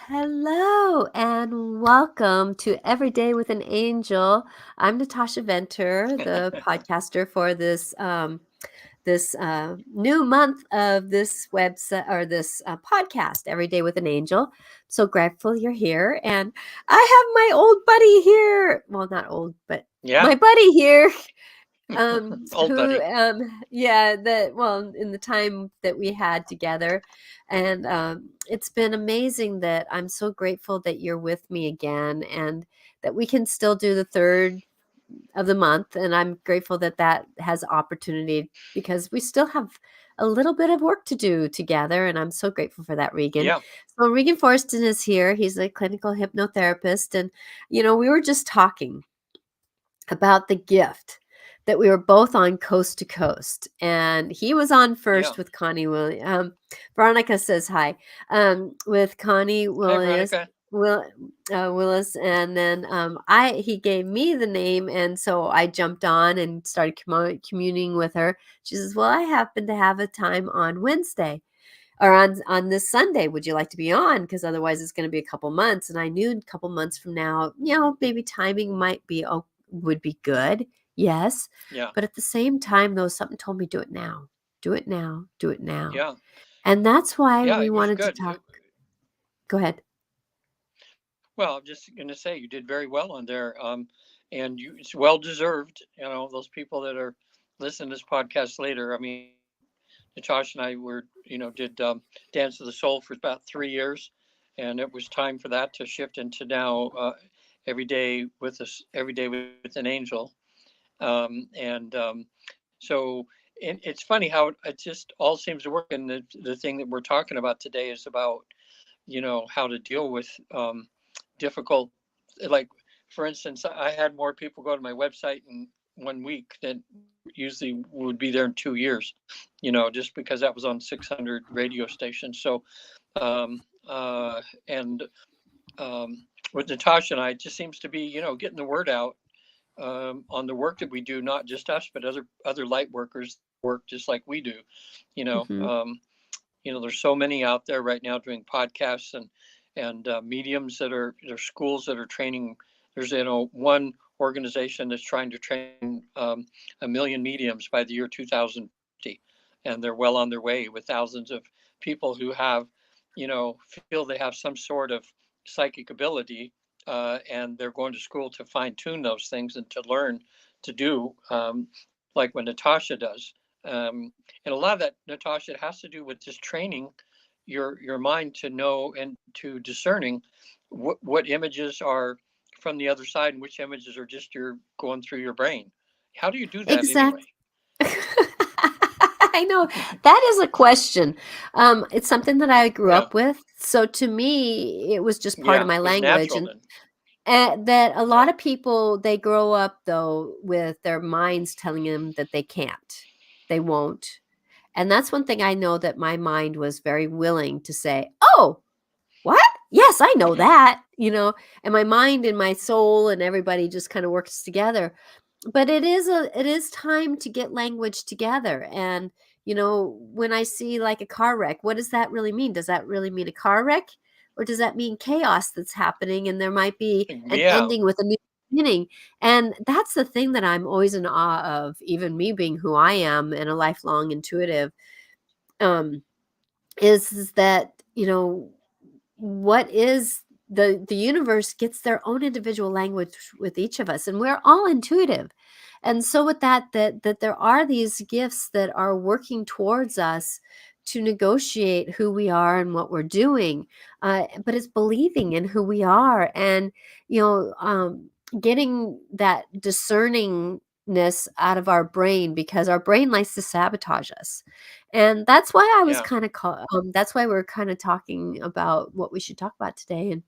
Hello and welcome to Every Day with an Angel. I'm Natasha Venter, the podcaster for this new month of this website or this podcast, Every Day with an Angel. So grateful you're here, and I have my old buddy here. Well, not old, but Yeah, my buddy here. old Who, buddy. yeah, in the time that we had together. And it's been amazing that I'm so grateful that you're with me again and that we can still do the third of the month. And I'm grateful that that has opportunity because we still have a little bit of work to do together. And I'm so grateful for that, Regan. Yeah, So Regan Forston is here. He's a clinical hypnotherapist. And, we were just talking about the gift that we were both on Coast to Coast, and he was on yeah. first with Connie Williams. Veronica says hi, with Connie Hi, Williams. Veronica. Willis, and then he gave me the name, and so I jumped on and started communing with her. She says, "Well, I happen to have a time on Wednesday." Or on this Sunday, would you like to be on? Because otherwise, it's going to be a couple months. And I knew a couple months from now, maybe timing might be would be good. Yes, Yeah, but at the same time, though, something told me do it now, do it now, do it now, yeah, and that's why yeah. we It was wanted to good. talk. Go ahead. Well, I'm just going to say you did very well on there, and it's well deserved. Those people that are listening to this podcast later. I mean, Natasha and I did Dance of the Soul for about 3 years, and it was time for that to shift into now every day with an angel, and so it's funny how it just all seems to work. And the thing that we're talking about today is about, how to deal with difficult, like, for instance, I had more people go to my website in 1 week than usually would be there in 2 years, just because that was on 600 radio stations. So, and with Natasha and I, it just seems to be, getting the word out on the work that we do, not just us, but other light workers work just like we do. You know, Hmm. um, there's so many out there right now doing podcasts and mediums there's schools that are training. There's one organization that's trying to train 1 million mediums by the year 2050, and they're well on their way with thousands of people who have, feel they have some sort of psychic ability, and they're going to school to fine tune those things and to learn to do, like what Natasha does. And a lot of that, Natasha, it has to do with just training your mind to know and to discerning what images are from the other side and which images are just your going through your brain. How do you do that Exact. anyway? I know that is a question. It's something that I grew Yeah, up with, so to me, it was just part of yeah, my it's language, natural and then. that a lot Yeah, of people, they grow up, though, with their minds telling them that they can't, they won't, and that's one thing I know that my mind was very willing to say, "Oh, what? Yes, I know that," and my mind and my soul and everybody just kinda works together. But it is time to get language together, and, when I see, like, a car wreck, what does that really mean? Does that really mean a car wreck? Or does that mean chaos that's happening and there might be an yeah, ending with a new beginning? And that's the thing that I'm always in awe of, even me being who I am and a lifelong intuitive, um, is that, what is the universe gets their own individual language with each of us, and we're all intuitive. And so with that there are these gifts that are working towards us to negotiate who we are and what we're doing, but it's believing in who we are, and getting that discerningness out of our brain, because our brain likes to sabotage us. And that's why I was yeah, kinda that's why we're kinda talking about what we should talk about today,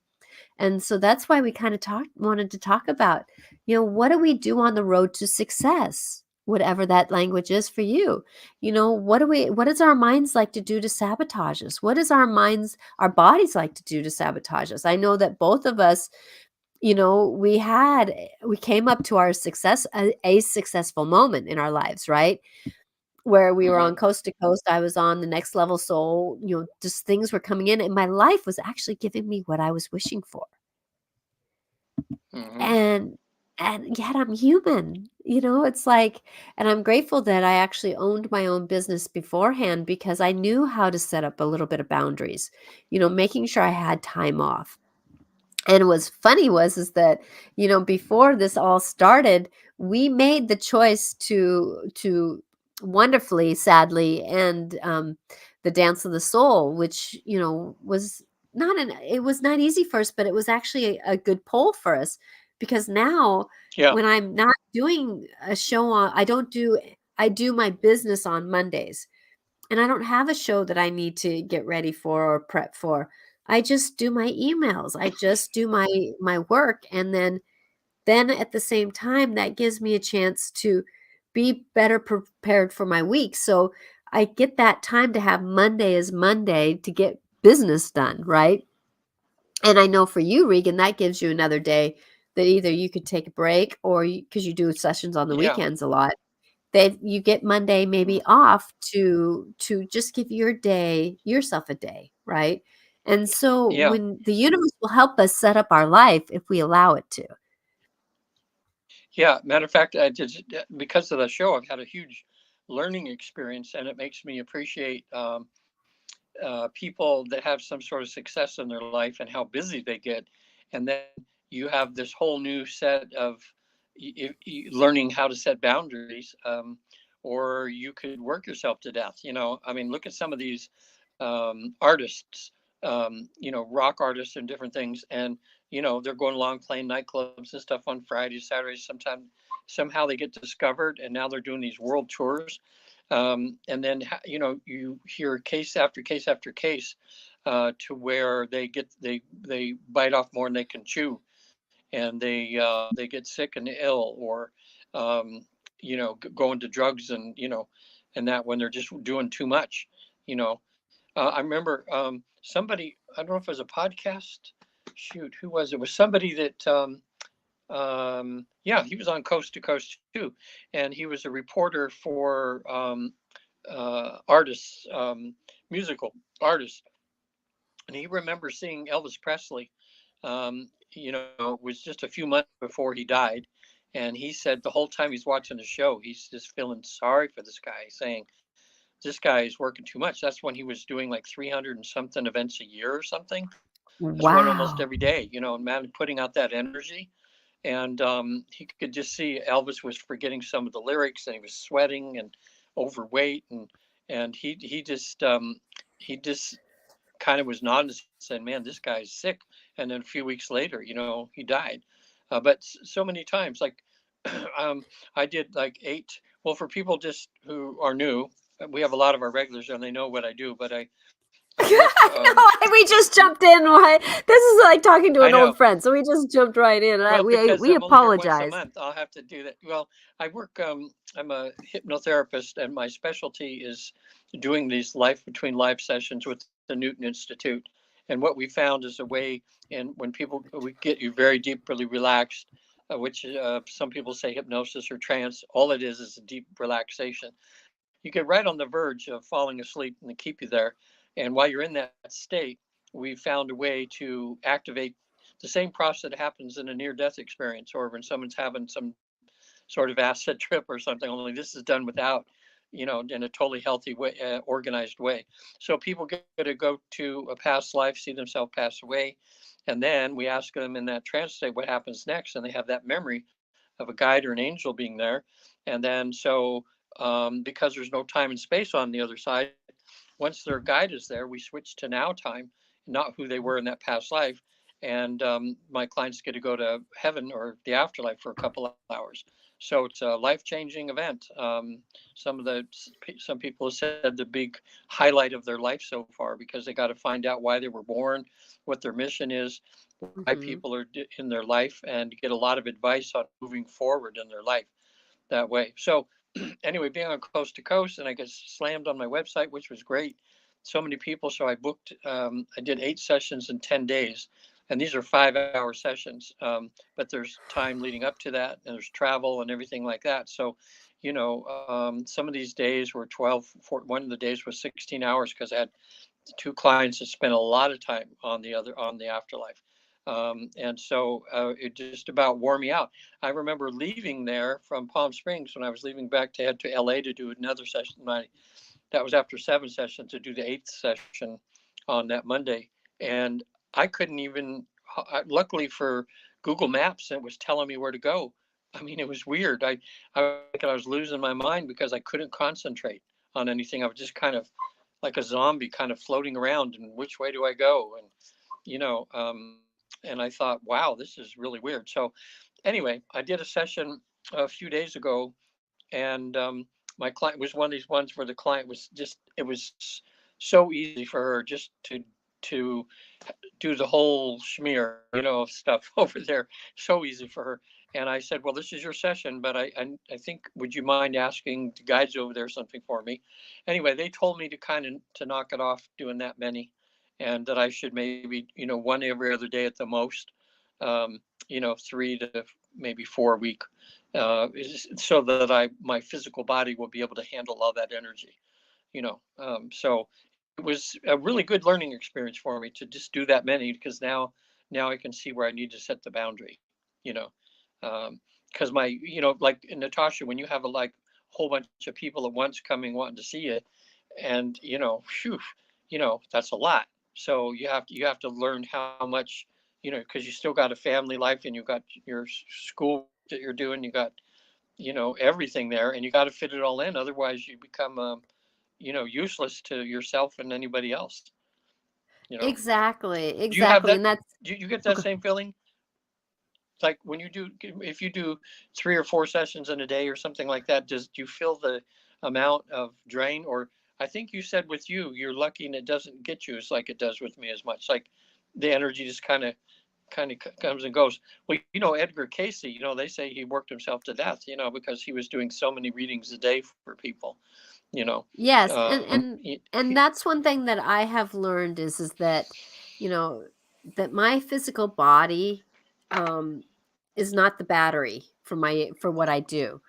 and so that's why we kinda wanted to talk about, what do we do on the road to success? Whatever that language is for you. What does our minds like to do to sabotage us? What does our bodies like to do to sabotage us? I know that both of us, we came up to our success, a successful moment in our lives, right? where we were on Mm-hmm. Coast to Coast. I was on the Next Level Soul, just things were coming in and my life was actually giving me what I was wishing for. Mm-hmm. And yet I'm human, it's like, and I'm grateful that I actually owned my own business beforehand because I knew how to set up a little bit of boundaries, making sure I had time off. And what's funny is that, before this all started, we made the choice to wonderfully, sadly, end the Dance of the Soul, which, was it was not easy for us, but it was actually a good pull for us because now Yeah. when I'm not doing a show I do my business on Mondays and I don't have a show that I need to get ready for or prep for. I just do my emails. I just do my work and then at the same time that gives me a chance to be better prepared for my week. So I get that time to have Monday as Monday to get business done, right? And I know for you, Regan, that gives you another day that either you could take a break or because you do sessions on the Yeah. weekends a lot, that you get Monday maybe Mm. off to just give yourself a day, right? And so Yeah. when the universe will help us set up our life if we allow it to. Yeah. Matter of fact, I just because of the show, I've had a huge learning experience, and it makes me appreciate people that have some sort of success in their life and how busy they get, and then you have this whole new set of learning how to set boundaries, or you could work yourself to death. I mean, look at some of these artists, rock artists and different things, and they're going along playing nightclubs and stuff on Fridays, Saturdays. Sometimes somehow they get discovered, and now they're doing these world tours. And then you hear case after case after case, to where they bite off more than they can chew, and they get sick and ill, or um, go into drugs, and that when they're just doing too much. I remember somebody, I don't know if it was a podcast. Shoot, who was it? It was somebody that yeah, he was on Coast to Coast too, and he was a reporter for artists, musical artists, and he remembers seeing Elvis Presley. It was just a few months before he died, and he said the whole time he's watching the show, he's just feeling sorry for this guy, saying this guy is working too much. That's when he was doing like 300 and something events a year or something. That's one almost Wow. every day. And man, putting out that energy, and he could just see Elvis was forgetting some of the lyrics, and he was sweating and overweight, and he just kind of was nodding, saying, "Man, this guy's sick." And then a few weeks later, he died. But so many times, like um, I did like 8. Well, for people just who are new, we have a lot of our regulars and they know what I do. But I work. No, we just jumped in. Why? This is like talking to I an know. old friend, so we just jumped right in. Well, because We I'm only here once a apologize. month, I'll have to do that. Well, I work. I'm a hypnotherapist, and my specialty is doing these life between live sessions with the Newton Institute. And what we found is a way, and when people we get you very deeply relaxed, which some people say hypnosis or trance. All it is a deep relaxation. You get right on the verge of falling asleep, and they keep you there. And while you're in that state, we found a way to activate the same process that happens in a near death experience, or when someone's having some sort of acid trip or something, only this is done without, in a totally healthy way, organized way. So people get to go to a past life, see themselves pass away, and then we ask them in that trance state what happens next, and they have that memory of a guide or an angel being there. And then so because there's no time and space on the other side, once their guide is there, we switch to now time, not who they were in that past life. And my clients get to go to heaven or the afterlife for a couple of hours. So it's a life-changing event. Some people have said the big highlight of their life so far, because they got to find out why they were born, what their mission is, why Mhm. people are in their life, and get a lot of advice on moving forward in their life that way. So anyway, being on Coast to Coast, and I got slammed on my website, which was great. So many people. So I booked. I did 8 sessions in 10 days, and these are 5-hour sessions. But there's time leading up to that, and there's travel and everything like that. So some of these days were one of the days was 16 hours because I had two clients that spent a lot of time on the afterlife. And so it just about wore me out. I remember leaving there from Palm Springs when I was leaving back to head to LA to do another session. That was after 7 sessions to do the eighth session on that Monday. And I couldn't even, luckily for Google Maps, it was telling me where to go. I mean, it was weird. I was losing my mind because I couldn't concentrate on anything. I was just kind of like a zombie kind of floating around and which way do I go? And, and I thought, wow, this is really weird. So anyway, I did a session a few days ago, and my client was one of these ones where the client was just, it was so easy for her just to do the whole schmear, of stuff over there. So easy for her. And I said, well, this is your session, but I think, would you mind asking the guides over there something for me? Anyway, they told me to to knock it off doing that many, and that I should maybe, one every other day at the most, 3 to maybe 4 a week, so that my physical body will be able to handle all that energy, so it was a really good learning experience for me to just do that many, because now I can see where I need to set the boundary, you know, because like in Natasha, when you have a whole bunch of people at once coming wanting to see you, and phew, that's a lot. So you have to learn how much, because you still got a family life and you've got your school that you're doing, you got everything there, and you got to fit it all in. Otherwise, you become useless to yourself and anybody else. You know, Exactly, do you have exactly, that? and that's Do you get that okay. same feeling? Like when you do, if you do 3 or 4 sessions in a day or something like that, do you feel the amount of drain? Or I think you said with you're lucky and it doesn't get you as like it does with me as much. Like the energy just kind of comes and goes. Well, Edgar Casey, they say he worked himself to death, because he was doing so many readings a day for people, you know. Yes, and Um, and he, and he, that's one thing that I have learned is that, you know, that my physical body, um, is not the battery for what I do.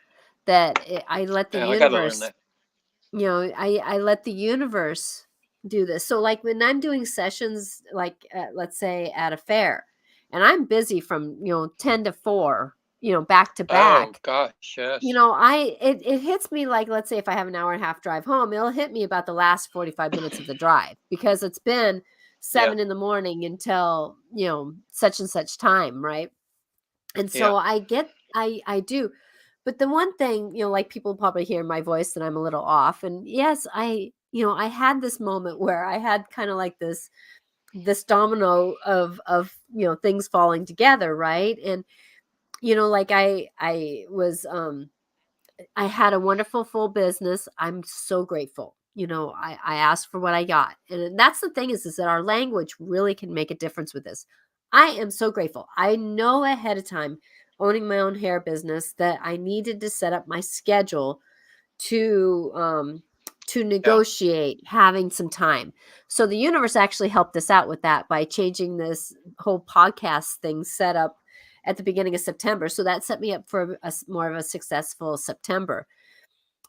That I let the I got to learn universe, that. I let the universe do this. So, like, when I'm doing sessions, like, let's say at a fair, and I'm busy from, 10 to 4, back to Oh back, gosh, yes, it hits me like, let's say if I have an hour and a half drive home, it'll hit me about the last 45 minutes of the drive because it's been yeah, 7 in the morning until, such and such time, right? And yeah, so I do. But the one thing, like people probably hear my voice and I'm a little off. And yes, I had this moment where I had kind of like this domino of things falling together, right? And like I had a wonderful full business. I'm so grateful. I asked for what I got. And that's the thing is that our language really can make a difference with this. I am so grateful. I know ahead of time, owning my own hair business, that I needed to set up my schedule to yeah, negotiate having some time. So the universe actually helped us out with that by changing this whole podcast thing set up at the beginning of September. So that set me up for more of a successful September.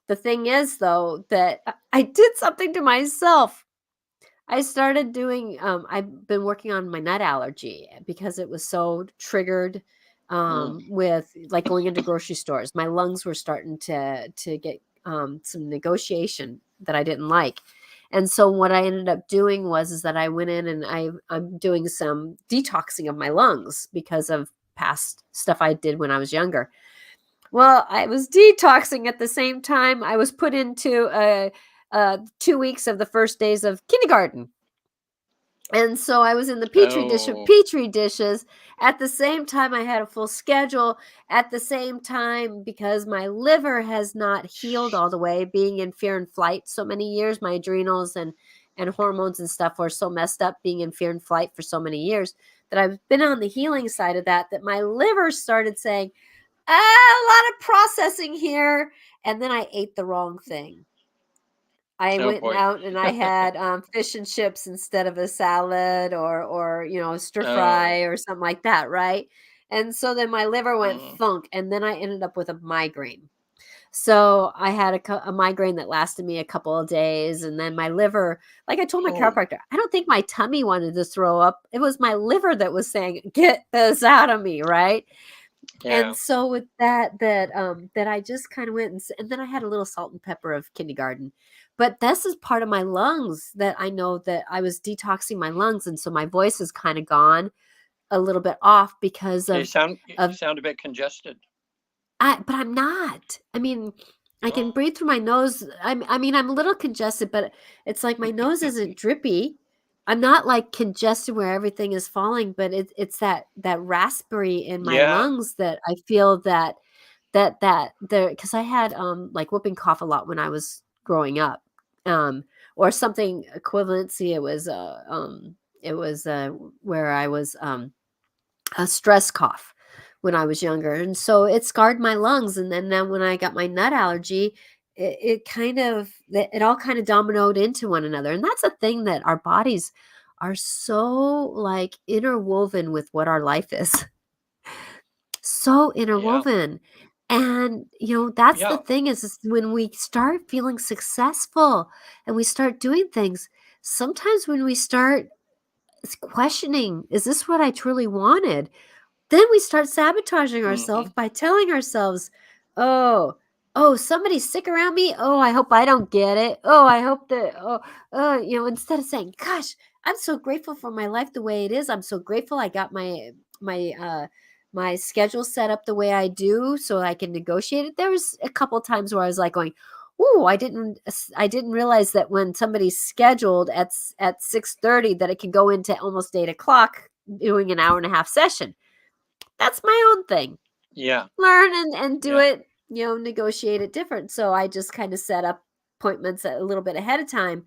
The thing is, though, that I did something to myself. I started doing, I've been working on my nut allergy because it was so triggered mm, with like going into grocery stores. My lungs were starting to get some negotiation that I didn't like. And so what I ended up doing was is that I went in and I'm doing some detoxing of my lungs because of past stuff I did when I was younger. Well, I was detoxing at the same time I was put into 2 weeks of the first days of kindergarten. And so I was in the petri dish of oh, petri dishes. At the same time, I had a full schedule. At the same time, because my liver has not healed all the way, being in fear and flight so many years, my adrenals and hormones and stuff were so messed up being in fear and flight for so many years that I've been on the healing side of that my liver started saying, a lot of processing here. And then I ate the wrong thing. I oh went boy, out and I had, fish and chips instead of a salad or, stir oh, fry or something like that, right? And so then my liver went mm, thunk, and then I ended up with a migraine. So I had a migraine that lasted me a couple of days. And then my liver, like I told my Oh, chiropractor, I don't think my tummy wanted to throw up. It was my liver that was saying, get this out of me. Right. And yeah. so with that I just kind of went and then I had a little salt and pepper of kindergarten. But this is part of my lungs that I know that I was detoxing my lungs. And so my voice is kind of gone a little bit off because You of sound a bit congested. but I'm not. I mean, I can Oh, breathe through my nose. I mean, I'm a little congested, but it's like my nose isn't drippy. I'm not like congested where everything is falling, but it's that raspberry in my yeah. lungs that I feel that there because I had like whooping cough a lot when I was growing up. Or something equivalency. It was where I was a stress cough when I was younger. And so it scarred my lungs. And then when I got my nut allergy, it all kind of dominoed into one another. And that's a thing that our bodies are so like interwoven with what our life is. So Yeah. interwoven. And that's the Yeah. thing is when we start feeling successful and we start doing things, sometimes when we start questioning, is this what I truly wanted? Then we start sabotaging ourselves Hmm. by telling ourselves, "Oh, oh, somebody's sick around me. Oh, I hope I don't get it. Oh, I hope that instead of saying, "Gosh, I'm so grateful for my life the way it is. I'm so grateful I got my schedule set up the way I do so I can negotiate it." There was a couple times where I was like going, "Ooh, I didn't realize that when somebody's scheduled at 6:30 that it can go into almost 8 o'clock doing an hour and a half session." That's my own thing. Yeah. Learn and do Yeah. it, negotiate it different. So I just kind of set up appointments a little bit ahead of time,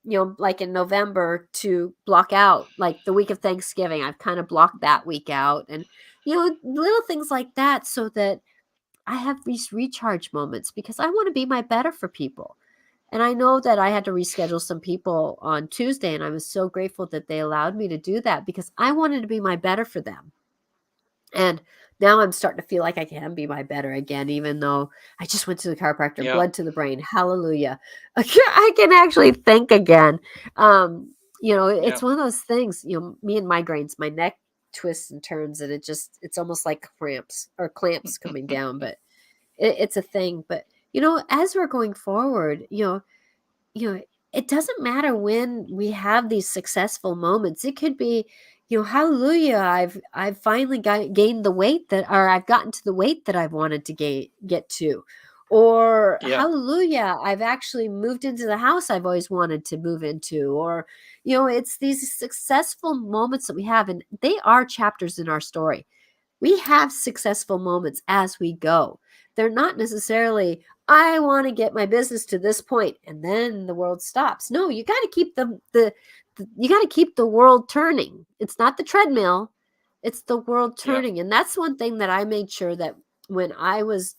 like in November to block out like the week of Thanksgiving. I've kind of blocked that week out and little things like that so that I have these recharge moments because I want to be my better for people. And I know that I had to reschedule some people on Tuesday and I was so grateful that they allowed me to do that because I wanted to be my better for them. And now I'm starting to feel like I can be my better again, even though I just went to the chiropractor, Yeah. blood to the brain. Hallelujah. I can actually think again. Yeah. It's one of those things, me and migraines, my neck twists and turns and it's almost like cramps or clamps coming down, but it's a thing. But, as we're going forward, you know, it doesn't matter when we have these successful moments. It could be, hallelujah, I've finally gained the weight that, or I've gotten to the weight that I've wanted to get to, or Yeah. hallelujah, I've actually moved into the house I've always wanted to move into, or it's these successful moments that we have, and they are chapters in our story. We have successful moments as we go. They're not necessarily, I want to get my business to this point and then the world stops. No, you got to keep you got to keep the world turning. It's not the treadmill, it's the world Yeah. turning. And that's one thing that I made sure that when I was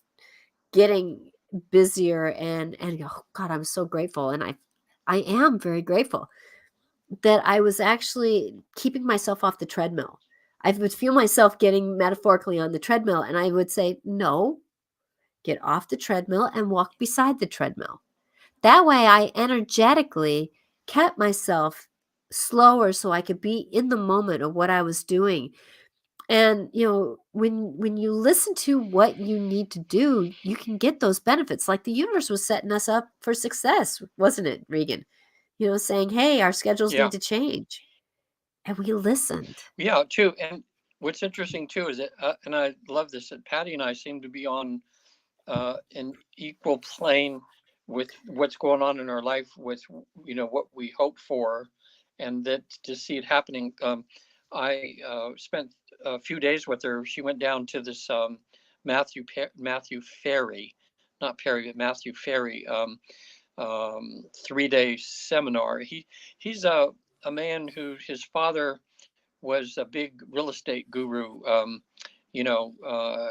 getting busier and oh God, I'm so grateful and I am very grateful that I was actually keeping myself off the treadmill. I would feel myself getting metaphorically on the treadmill, and I would say, no, get off the treadmill and walk beside the treadmill. That way, I energetically kept myself slower so I could be in the moment of what I was doing. And when you listen to what you need to do, you can get those benefits. Like the universe was setting us up for success, wasn't it, Regan? Saying, hey, our schedules Yeah. need to change. And we listened. Yeah. Too. And what's interesting too is that, and I love this, that Patty and I seem to be on an equal plane with what's going on in our life, with what we hope for, and that to see it happening. I spent a few days with her. She went down to this Matthew Ferry, not Perry, but Matthew Ferry, 3-day seminar. He's a man who his father was a big real estate guru. You know, uh,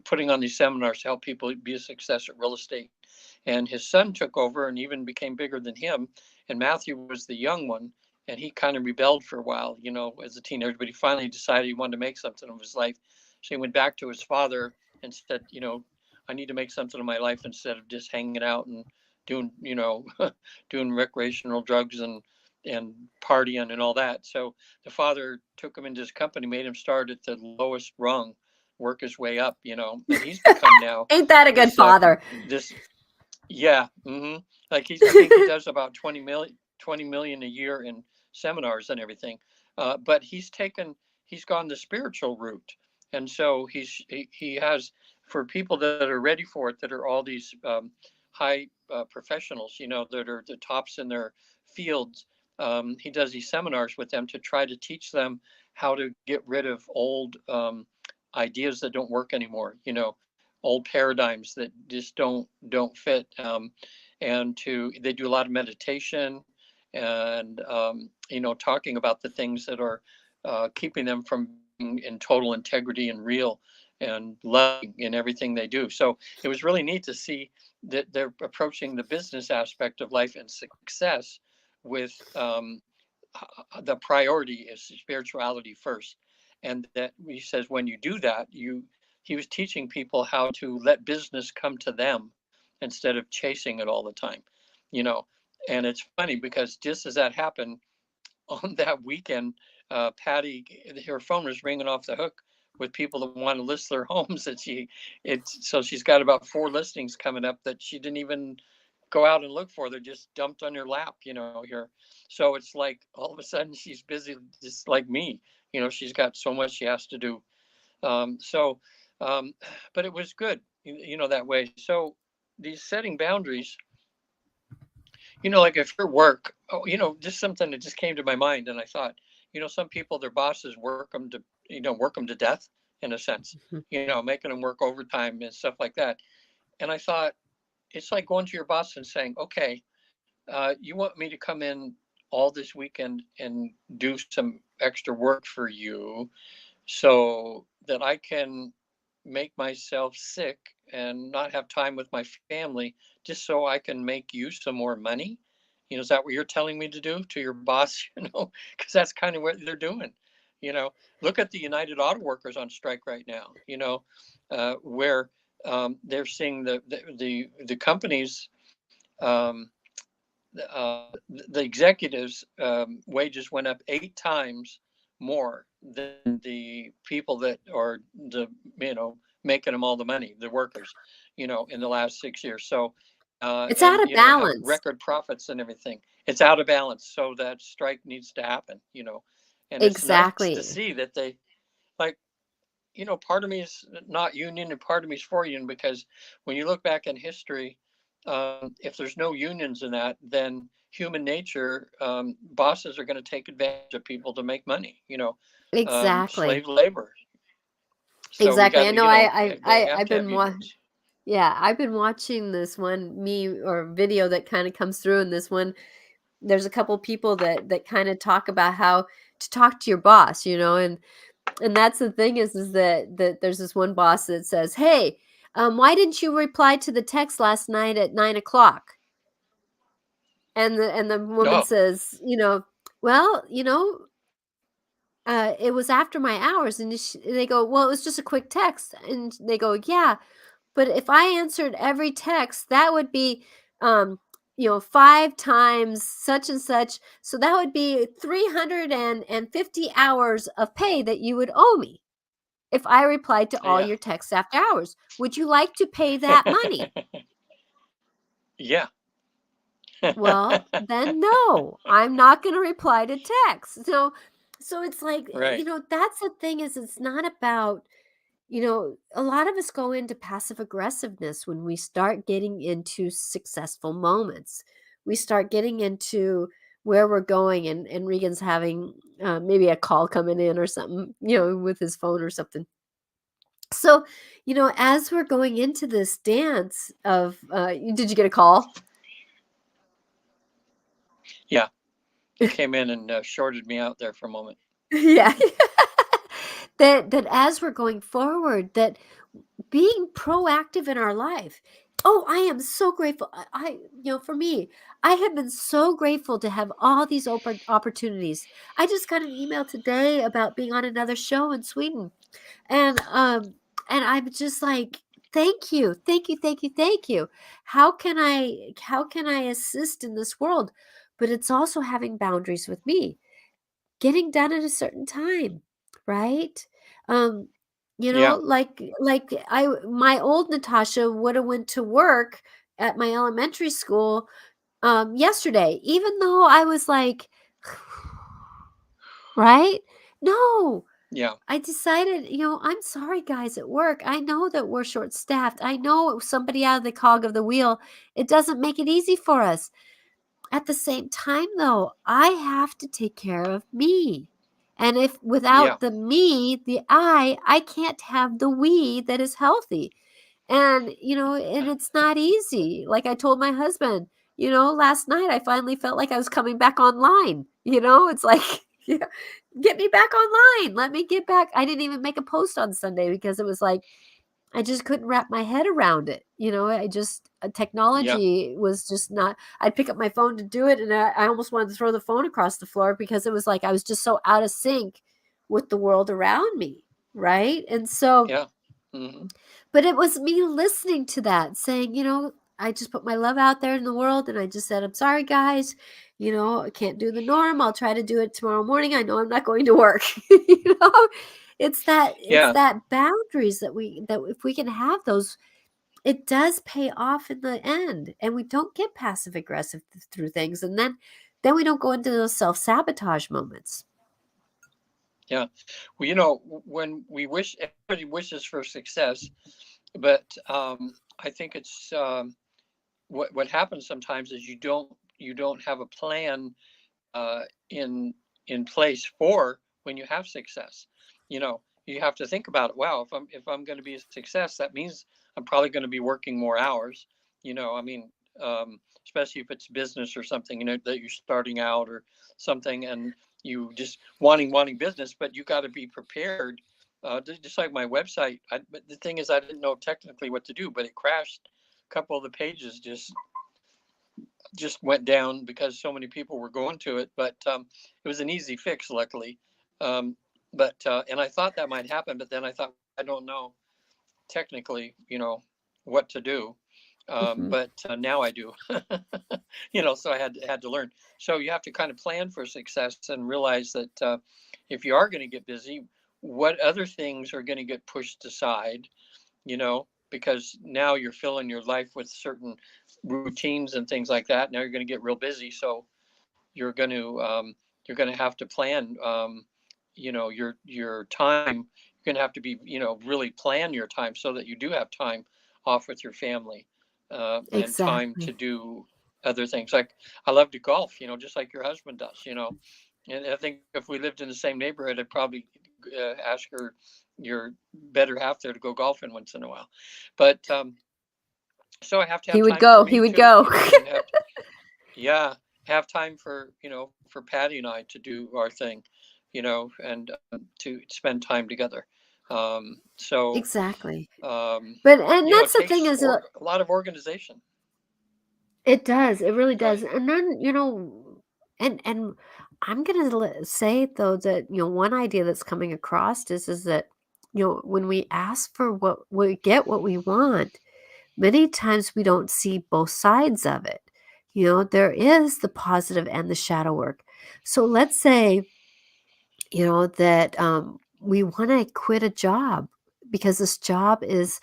putting on these seminars to help people be a success at real estate. And his son took over and even became bigger than him. And Matthew was the young one, and he kind of rebelled for a while, as a teenager. But he finally decided he wanted to make something of his life. So he went back to his father and said, I need to make something of my life instead of just hanging out and doing, doing recreational drugs and partying and all that. So the father took him into his company, made him start at the lowest rung, work his way up, and he's become now Ain't that a good this father? this yeah, like I think he does about 20 million a year in seminars and everything. But he's gone the spiritual route, and so he has, for people that are ready for it, that are all these high professionals, that are the tops in their fields. He does these seminars with them to try to teach them how to get rid of old ideas that don't work anymore. Old paradigms that just don't fit. And they do a lot of meditation and talking about the things that are keeping them from being in total integrity and real and loving in everything they do. So it was really neat to see that they're approaching the business aspect of life and success with the priority is spirituality first. And that he says when you do that, he was teaching people how to let business come to them instead of chasing it all the time, you know. And it's funny because just as that happened on that weekend, Patty, her phone was ringing off the hook with people that want to list their homes. So she's got about 4 listings coming up that she didn't even go out and look for. They're just dumped on your lap, here. So it's like all of a sudden she's busy, just like me. She's got so much she has to do. So, um, but it was good, that way. So these setting boundaries, like if your work, just something that just came to my mind, and I thought, some people, their bosses work them to death in a sense, making them work overtime and stuff like that. And I thought, it's like going to your boss and saying, okay, you want me to come in all this weekend and do some extra work for you so that I can make myself sick and not have time with my family just so I can make you some more money? Is that what you're telling me to do to your boss? Because that's kind of what they're doing. Look at the United Auto Workers on strike right now. Where they're seeing the companies, um, the executives' wages went up 8 times more than the people that are making them all the money, the workers, in the last 6 years. So, It's and out of have balance. record profits and everything. It's out of balance, so that strike needs to happen. And it's nice to Exactly. see that they, like, part of me is not union and part of me is for union, because when you look back in history, if there's no unions in that, then human nature, bosses are going to take advantage of people to make money, Exactly. slave labor. So we Exactly. got I to, know they have I've to have been unions. yeah, I've been watching this one meme or video that kind of comes through in this one. There's a couple people that kind of talk about how to talk to your boss, and that's the thing is that there's this one boss that says, "Hey, why didn't you reply to the text last night at 9 o'clock?" And the woman Oh, says, "Well, it was after my hours." And they go, "Well, it was just a quick text." And they go, "Yeah, but if I answered every text, that would be, 5 times such and such. So that would be 350 hours of pay that you would owe me if I replied to all yeah. your texts after hours. Would you like to pay that money?" Yeah. Well, then no, I'm not going to reply to text. So it's like, Right. that's the thing is it's not about, a lot of us go into passive aggressiveness when we start getting into successful moments. We start getting into where we're going, and Regan's having maybe a call coming in or something, with his phone or something. So, as we're going into this dance of, did you get a call? Yeah. It came in and shorted me out there for a moment. Yeah. That as we're going forward, that being proactive in our life. Oh, I am so grateful. For me, I have been so grateful to have all these open opportunities. I just got an email today about being on another show in Sweden. And I'm just like, Thank you. Thank you. Thank you. Thank you. How can I assist in this world? But it's also having boundaries with me. Getting done at a certain time, right? Um, Yeah, like my old Natasha would have went to work at my elementary school yesterday, even though I was like, right? No, yeah, I decided, I'm sorry, guys at work. I know that we're short staffed. I know somebody out of the cog of the wheel. It doesn't make it easy for us. At the same time, though, I have to take care of me. And if yeah, without the me, the I can't have the we that is healthy. And it's not easy. Like I told my husband, last night I finally felt like I was coming back online. It's like, yeah, get me back online. Let me get back. I didn't even make a post on Sunday because it was like, I just couldn't wrap my head around it. yeah, Technology was just not, I'd pick up my phone to do it. And I almost wanted to throw the phone across the floor because it was like I was just so out of sync with the world around me. Right. And so, yeah. Hmm. but it was me listening to that, saying, I just put my love out there in the world and I just said, I'm sorry, guys. I can't do the norm. I'll try to do it tomorrow morning. I know I'm not going to work. It's that it's Yeah, that boundaries that if we can have those, it does pay off in the end. And we don't get passive aggressive through things. And then we don't go into those self-sabotage moments. yeah. Well, when we wish, everybody wishes for success, but I think it's what happens sometimes is you don't have a plan uh, in in place for when you have success. You have to think about it. Wow, if I'm going to be a success, that means I'm probably going to be working more hours. I mean, especially if it's business or something, that you're starting out or something, and you just wanting business, but you got to be prepared. Just like my website, but the thing is, I didn't know technically what to do, but it crashed. A couple of the pages just went down because so many people were going to it. But it was an easy fix, luckily. But and I thought that might happen, but then I thought I don't know technically, what to do. Hmm. But now I do. So I had to learn. So you have to kind of plan for success and realize that if you are going to get busy, what other things are going to get pushed aside, because now you're filling your life with certain routines and things like that. Now you're going to get real busy, so you're going to um, you're going to have to plan, your time. You're going to have to be, really plan your time so that you do have time off with your family, and time to Exactly. do other things. Like I love to golf, just like your husband does. And I think if we lived in the same neighborhood, I'd probably ask your better half there to go golfing once in a while. But so I have to He have would time for go. He me would too, go. and yeah, have time for Patty and I to do our thing, and to spend time together. So Exactly. And it that's the thing takes is, a lot of organization. it does. It really Go does. ahead. And then, and I'm gonna say though that one idea that's coming across is that when we ask for what we get, what we want, many times we don't see both sides of it. There is the positive and the shadow work. So let's say that we want to quit a job because this job is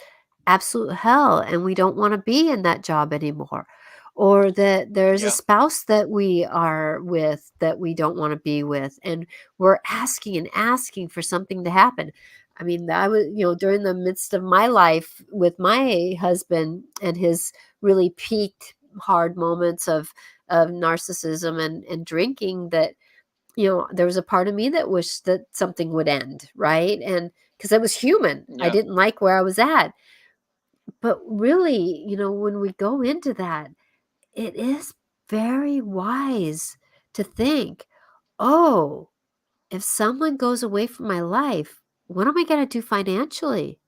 absolute hell and we don't want to be in that job anymore. Or that there's a Yeah, spouse that we are with that we don't want to be with. And we're asking and asking for something to happen. I mean, I was, during the midst of my life with my husband and his really peaked hard moments of narcissism and drinking, that there was a part of me that wished that something would end, right? And because I was human, I yeah, didn't like where I was at. But really, when we go into that, it is very wise to think, oh, if someone goes away from my life, what am I going to do financially?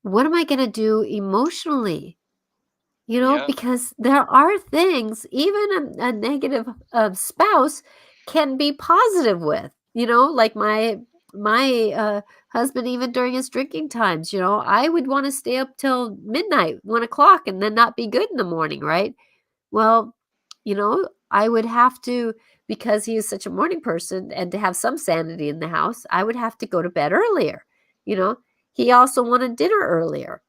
What am I going to do emotionally? yeah, Because there are things, even a negative spouse can be positive with, like my husband, even during his drinking times, I would want to stay up till midnight, 1 o'clock, and then not be good in the morning, right? Well, I would have to, because he is such a morning person, and to have some sanity in the house, I would have to go to bed earlier. You know, he also wanted dinner earlier.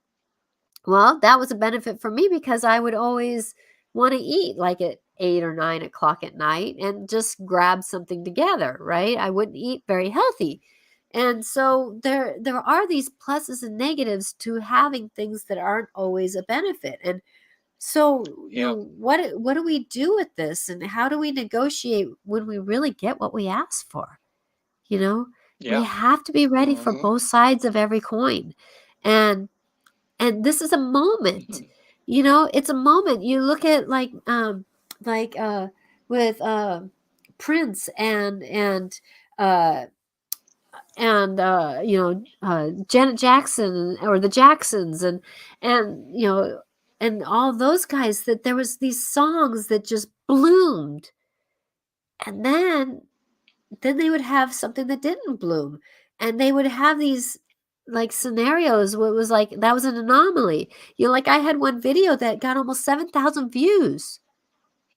Well, that was a benefit for me because I would always want to eat like at 8 or 9 o'clock at night and just grab something together, right? I wouldn't eat very healthy. And so there are these pluses and negatives to having things that aren't always a benefit. And so, Yeah. what do we do with this, and how do we negotiate when we really get what we ask for? You know, we Yeah. have to be ready for Hmm. both sides of every coin. And this is a moment. It's a moment. You look at like with Prince uh and Janet Jackson, or the Jacksons, and and all those guys, that there was these songs that just bloomed, and then they would have something that didn't bloom, and they would have these like scenarios where it was like that was an anomaly. Like I had one video that got almost 7,000 views,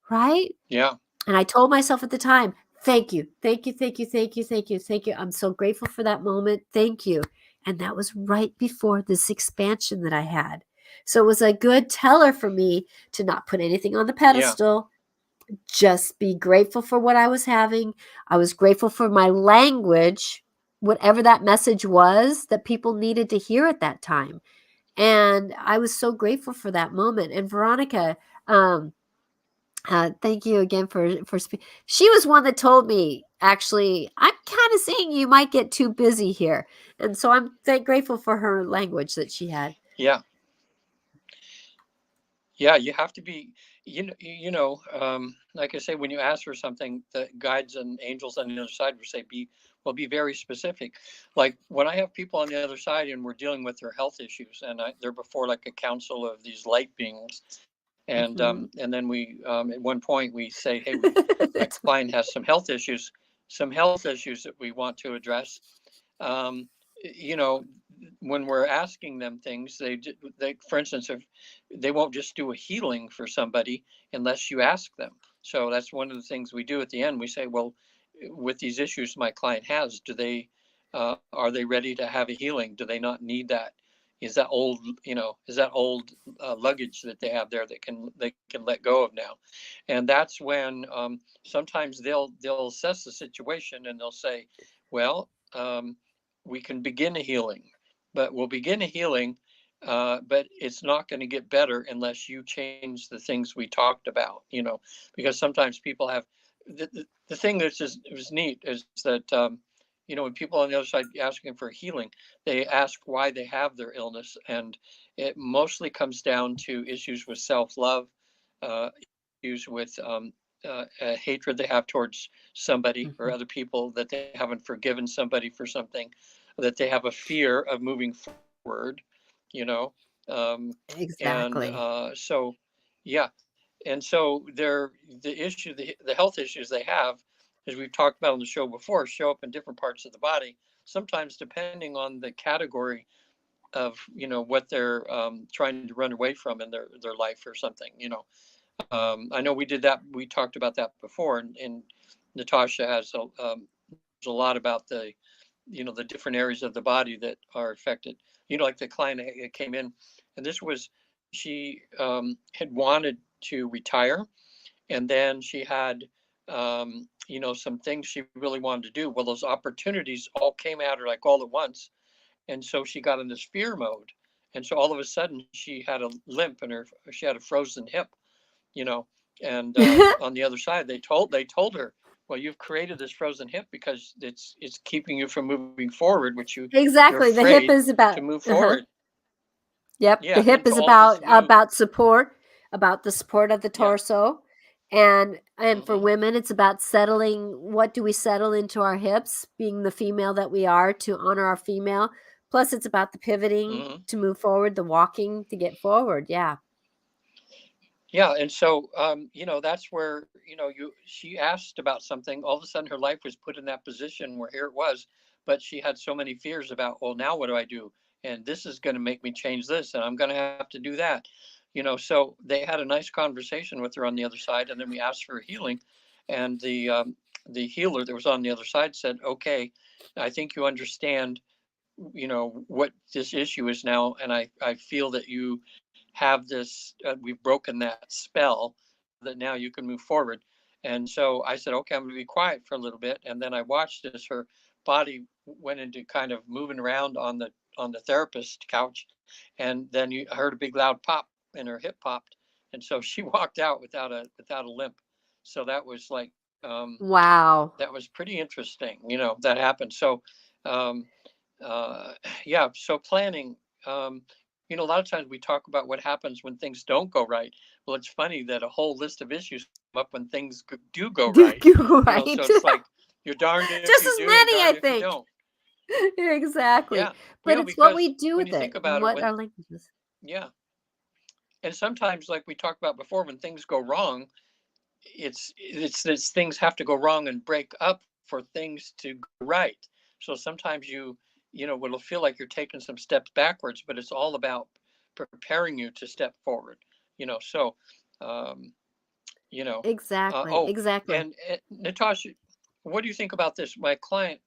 right? Yeah. And I told myself at the time, thank you, thank you, thank you, thank you, thank you, thank you. I'm so grateful for that moment. Thank you. And that was right before this expansion that I had. So it was a good teller for me to not put anything on the Yeah. pedestal, just be grateful for what I was having. I was grateful for my language, whatever that message was that people needed to hear at that time. And I was so grateful for that moment. And Veronica, thank you again for she was one that told me, actually, I'm kind of seeing you might get too busy here, and so I'm grateful for her language that she had. Yeah. Yeah. You have to be, like I say, when you ask for something, the guides and angels on the other side will say, be very specific. Like when I have people on the other side and we're dealing with their health issues, and they're before like a council of these light beings, Hmm. and then we at one point we say, hey, my client has some health issues that we want to address. um, you know, when we're asking them things, they, for instance, if they won't just do a healing for somebody unless you ask them. So that's one of the things we do at the end. We say, well, with these issues my client has, are they ready to have a healing? Do they not need that? Is that old luggage that they have there that they can let go of now? And that's when sometimes they'll assess the situation and they'll say, well, we can begin a healing, but we'll begin a healing, but it's not going to get better unless you change the things we talked about, because sometimes people have the thing that's just it was neat is that, when people on the other side asking for healing, they ask why they have their illness. And it mostly comes down to issues with self-love, issues with hatred they have towards somebody or Hmm. other people, that they haven't forgiven somebody for something, that they have a fear of moving forward, you know. And Exactly. so, yeah. And so the health issues they have, as we've talked about on the show before, show up in different parts of the body, sometimes depending on the category of what they're trying to run away from in their life or something. I know we talked about that before, and Natasha knows a lot about the different areas of the body that are affected. Like the client that came in, and this was she had wanted to retire, and then she had some things she really wanted to do. Well, those opportunities all came at her like all at once, and so she got in this fear mode, and so all of a sudden she had a limp, and she had a frozen hip, you know. And on the other side, they told her, well, you've created this frozen hip because it's keeping you from moving forward, which you're Exactly. The hip afraid is to about. move Uh-huh. forward. Yep, the Yeah, hip into is all this new. about support, about the support of the Yeah. torso. And for Hmm. women, it's about settling, what do we settle into our hips, being the female that we are, to honor our female. Plus it's about the pivoting Hmm. to move forward, the walking to get forward. Yeah. Yeah, and so that's where she asked about something. All of a sudden, her life was put in that position where here it was, but she had so many fears about, well, now what do I do? And this is going to make me change this, and I'm going to have to do that. So they had a nice conversation with her on the other side, and then we asked for healing, and the healer that was on the other side said, "Okay, I think you understand, what this issue is now, and I feel that you have this, we've broken that spell, that now you can move forward." And so I said, okay, I'm going to be quiet for a little bit, and then I watched as her body went into kind of moving around on the therapist couch, and then you heard a big loud pop, and her hip popped, and so she walked out without a limp. So that was like, Wow. that was pretty interesting, that happened. So um, uh, yeah, so planning, a lot of times we talk about what happens when things don't go right. Well, it's funny that a whole list of issues come up when things do go right. You're right. So it's like, you're darned if Just you as do and many, I darned if you think. don't. Exactly. Yeah, But it's what because we do when with you it think and about it, what our language is. yeah, and sometimes, like we talked about before, when things go wrong, it's things have to go wrong and break up for things to go right. So sometimes it'll feel like you're taking some steps backwards, but it's all about preparing you to step forward. So um, you know Exactly. oh, Exactly. and Natasha, what do you think about this? My client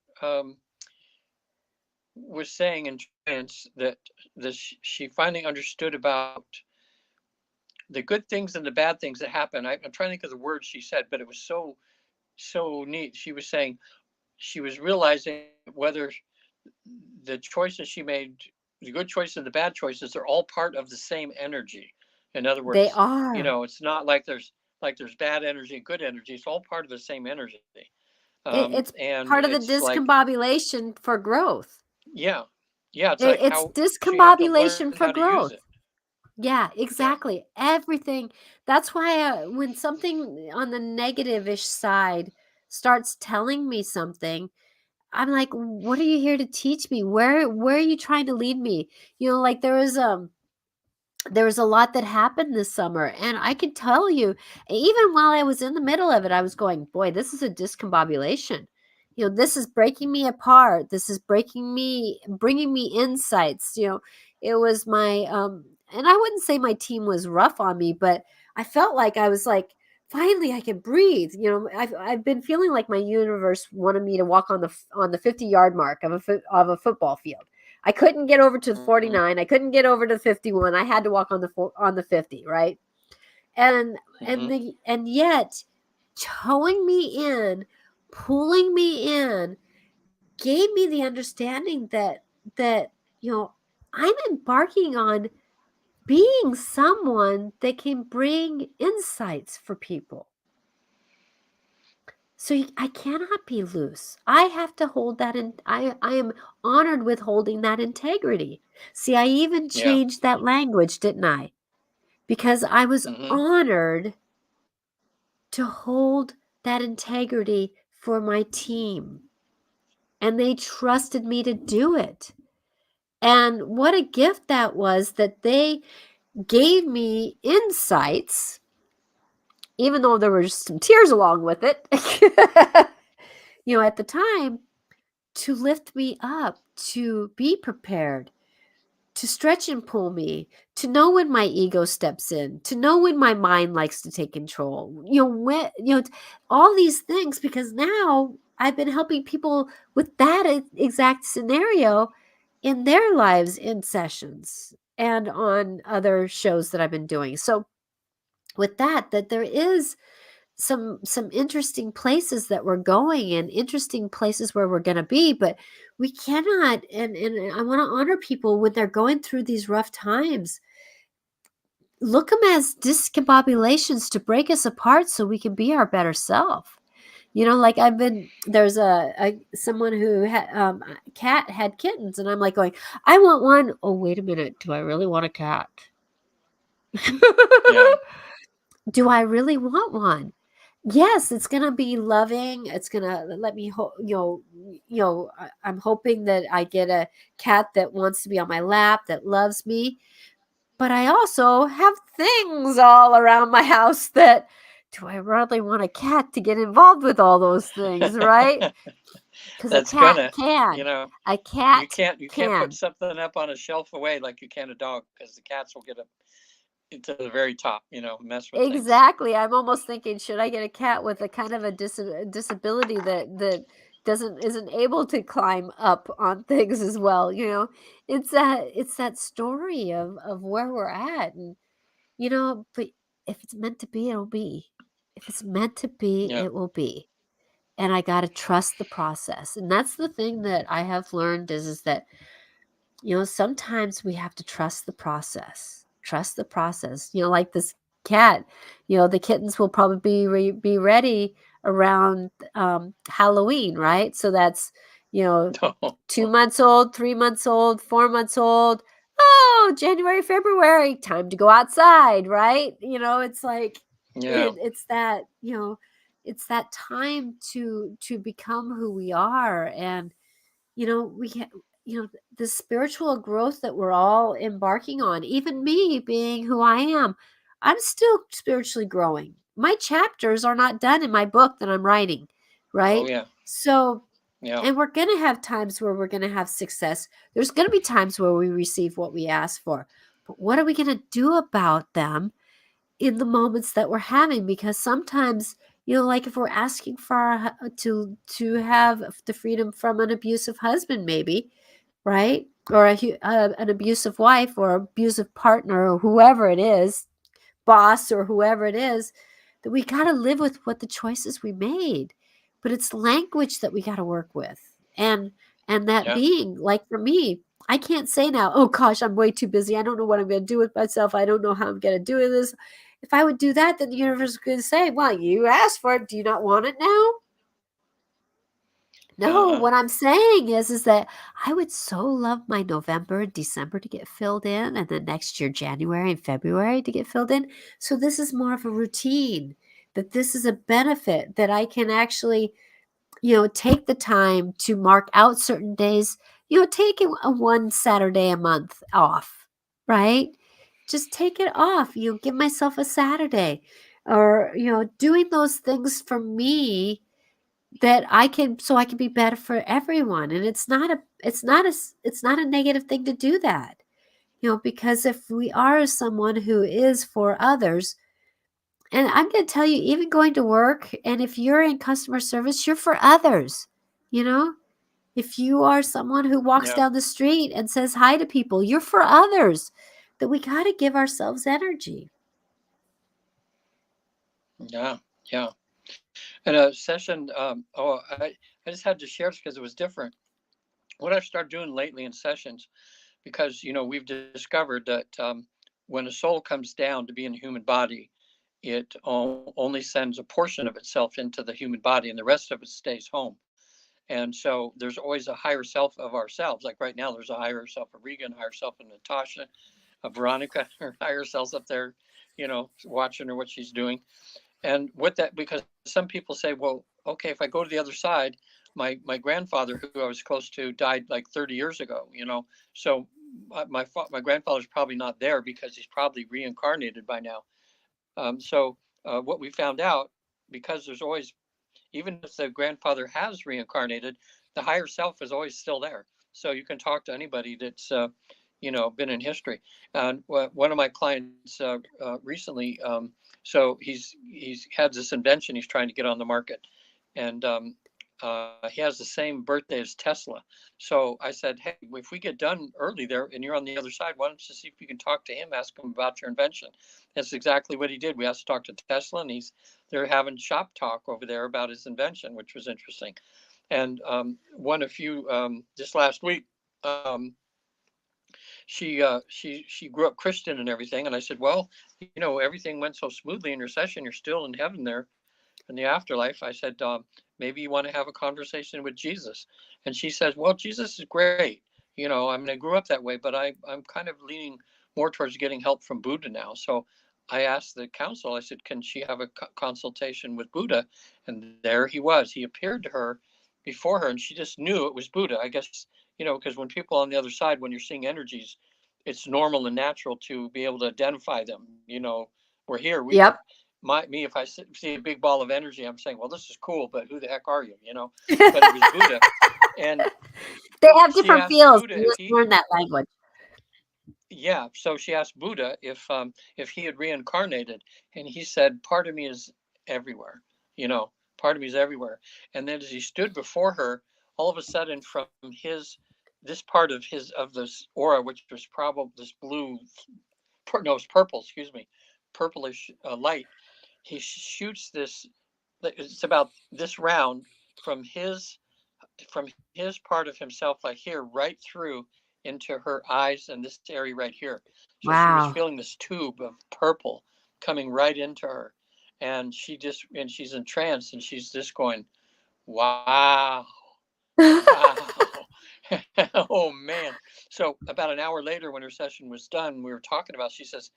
was saying in trance that she finally understood about the good things and the bad things that happen. I'm trying to think of the words she said, but it was so neat. She was saying she was realizing whether the choices she made, the good choices and the bad choices, are all part of the same energy. In other They words, are. it's not like there's bad energy and good energy. It's all part of the same energy. It's And part of the it's like, discombobulation for growth. yeah, yeah, it's like It's how she had to learn discombobulation how for to use growth. it. Yeah, Yeah. exactly. Everything. That's why when something on the negative-ish side starts telling me something, I'm like, what are you here to teach me? Where are you trying to lead me? Like there was a lot that happened this summer, and I can tell you, even while I was in the middle of it, I was going, boy, this is a discombobulation. This is breaking me apart. This is bringing me insights. It was and I wouldn't say my team was rough on me, but I felt like I was like, finally I can breathe. I've been feeling like my universe wanted me to walk on the 50-yard mark of a football field. I couldn't get over to the Mm-hmm. 49. I couldn't get over to 51. I had to walk on the 50, right? And Mm-hmm. and yet towing me in, pulling me in, gave me the understanding that you know I'm embarking on being someone that can bring insights for people. So I cannot be loose. I have to hold that in. I am honored with holding that integrity. See, I even Yeah. changed that language, didn't I? Because I was Mm-hmm. honored to hold that integrity for my team. And they trusted me to do it. And what a gift that was, that they gave me insights, even though there were some tears along with it, at the time, to lift me up, to be prepared, to stretch and pull me, to know when my ego steps in, to know when my mind likes to take control. All these things, because now I've been helping people with that exact scenario in their lives, in sessions and on other shows that I've been doing. So with that there is some interesting places that we're going, and interesting places where we're going to be, but we cannot, and I want to honor people when they're going through these rough times. Look them as discombobulations to break us apart so we can be our better self. Like there's a someone who had cat had kittens, and I'm like going, I want one. Oh, wait a minute, do I really want a cat? Yeah. Do I really want one? Yes, it's gonna be loving. It's gonna let me, I'm hoping that I get a cat that wants to be on my lap, that loves me. but I also have things all around my house that, do I really want a cat to get involved with all those things, right? Because a That's cat gonna, can. you know, A cat you can't put can. something up on a shelf away like you can a dog, because the cats will get up to the very top, mess with things. Exactly. I'm almost thinking, should I get a cat with a kind of a disability that doesn't isn't able to climb up on things as well, you know? It's that story of where we're at, and but if it's meant to be, it'll be. If it's meant to be, Yeah. it will be. And I got to trust the process. And that's the thing that I have learned is that sometimes we have to trust the process. Trust the process. Like this cat, the kittens will probably be ready around Halloween, right? So that's, you know, 2 months old, 3 months old, 4 months old. Oh, January, February, time to go outside, right? It's like Yeah. it's that time to become who we are. And we can, the spiritual growth that we're all embarking on, even me being who I am, I'm still spiritually growing. My chapters are not done in my book that I'm writing, Oh right? yeah. So, Yeah. and we're going to have times where we're going to have success. There's going to be times where we receive what we ask for. But what are we going to do about them in the moments that we're having? Because sometimes, like if we're asking for to have the freedom from an abusive husband, maybe, right, or an abusive wife or abusive partner or whoever it is, boss or whoever it is, that we got to live with what the choices we made. But it's language that we got to work with. And that Yeah. being, like, for me, I can't say now, oh gosh, I'm way too busy, I don't know what I'm going to do with myself, I don't know how I'm going to do this. If I would do that, then the universe is going to say, well, you asked for it, do you not want it now? No, Uh-huh. what I'm saying is that I would so love my November and December to get filled in, and then next year, January and February to get filled in. So this is more of a routine, that this is a benefit that I can actually, take the time to mark out certain days, take a one Saturday a month off, right? Just take it off. Give myself a Saturday, or, doing those things for me that I can be better for everyone. And it's not a negative thing to do that. Because if we are someone who is for others, and I'm going to tell you, even going to work, and if you're in customer service, you're for others. You know, if you are someone who walks Yeah. down the street and says hi to people, you're for others. That we got to give ourselves energy. Yeah. Yeah. And a session, I just had to share this because it was different. What I've started doing lately in sessions, because we've discovered that when a soul comes down to be in the human body, it only sends a portion of itself into the human body, and the rest of it stays home. And so there's always a higher self of ourselves. Like right now, there's a higher self of Regan, higher self of Natasha, of Veronica, her higher selves up there, watching her what she's doing. And what that, because some people say, well, okay, if I go to the other side, my grandfather, who I was close to, died like 30 years ago. So my grandfather's probably not there because he's probably reincarnated by now. So what we found out, because there's always, even if the grandfather has reincarnated, the higher self is always still there. So you can talk to anybody that's been in history. And one of my clients recently, so he's had this invention he's trying to get on the market, and he has the same birthday as Tesla. So I said, hey, if we get done early there and you're on the other side, why don't you see if you can talk to him, ask him about your invention? That's exactly what he did. We asked to talk to Tesla, and they're having shop talk over there about his invention, which was interesting. And one a few just last week. She grew up Christian and everything, and I said, well, everything went so smoothly in your session. You're still in heaven there in the afterlife. I said, maybe you want to have a conversation with Jesus. And she says, well, Jesus is great. I mean, I grew up that way, but I'm kind of leaning more towards getting help from Buddha now. So I asked the council, I said, can she have a consultation with Buddha? And there he was. He appeared to her before her, and she just knew it was Buddha. I guess, because when people on the other side, when you're seeing energies, it's normal and natural to be able to identify them. We're here. Yep. Me, if I see a big ball of energy, I'm saying, well, this is cool, but who the heck are you? But it was Buddha. And They have she different asked feels. Buddha You if just he, learn that language. yeah. So she asked Buddha if he had reincarnated, and he said, part of me is everywhere, you know, part of me is everywhere. And then as he stood before her, all of a sudden from this part of this aura, which was probably this blue, no, it's purple, excuse me, purplish light, he shoots this, it's about this round from his part of himself, like here, right through into her eyes and this area right here. So she was Wow. feeling this tube of purple coming right into her. And she's entranced, and she's just going, wow, wow. Oh man. So about an hour later, when her session was done, we were talking about, she says,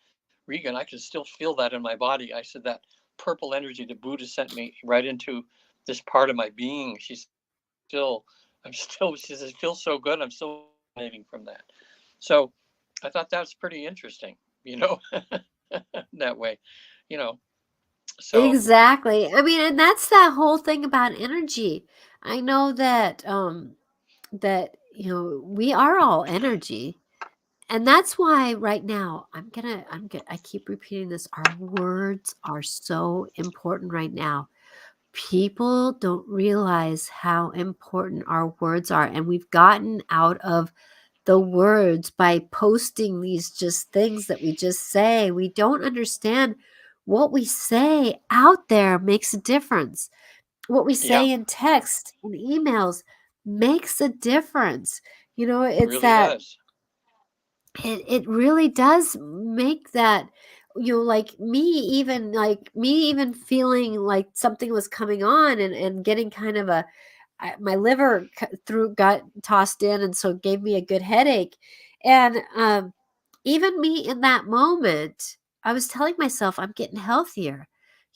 Regan, I can still feel that in my body. I said, that purple energy that Buddha sent me right into this part of my being. She says, it feels so good. I'm still emanating from that. So I thought that's pretty interesting, you know, that way, you know. So Exactly. I mean, and that's that whole thing about energy. I know that we are all energy. And that's why right now I keep repeating this. Our words are so important right now. People don't realize how important our words are. And we've gotten out of the words by posting these just things that we just say. We don't understand what we say out there makes a difference. What we yeah, say in text and emails makes a difference. It's really that does. it really does make that, like me even feeling like something was coming on and getting kind of my liver through got tossed in, and so it gave me a good headache. And even me in that moment, I was telling myself I'm getting healthier.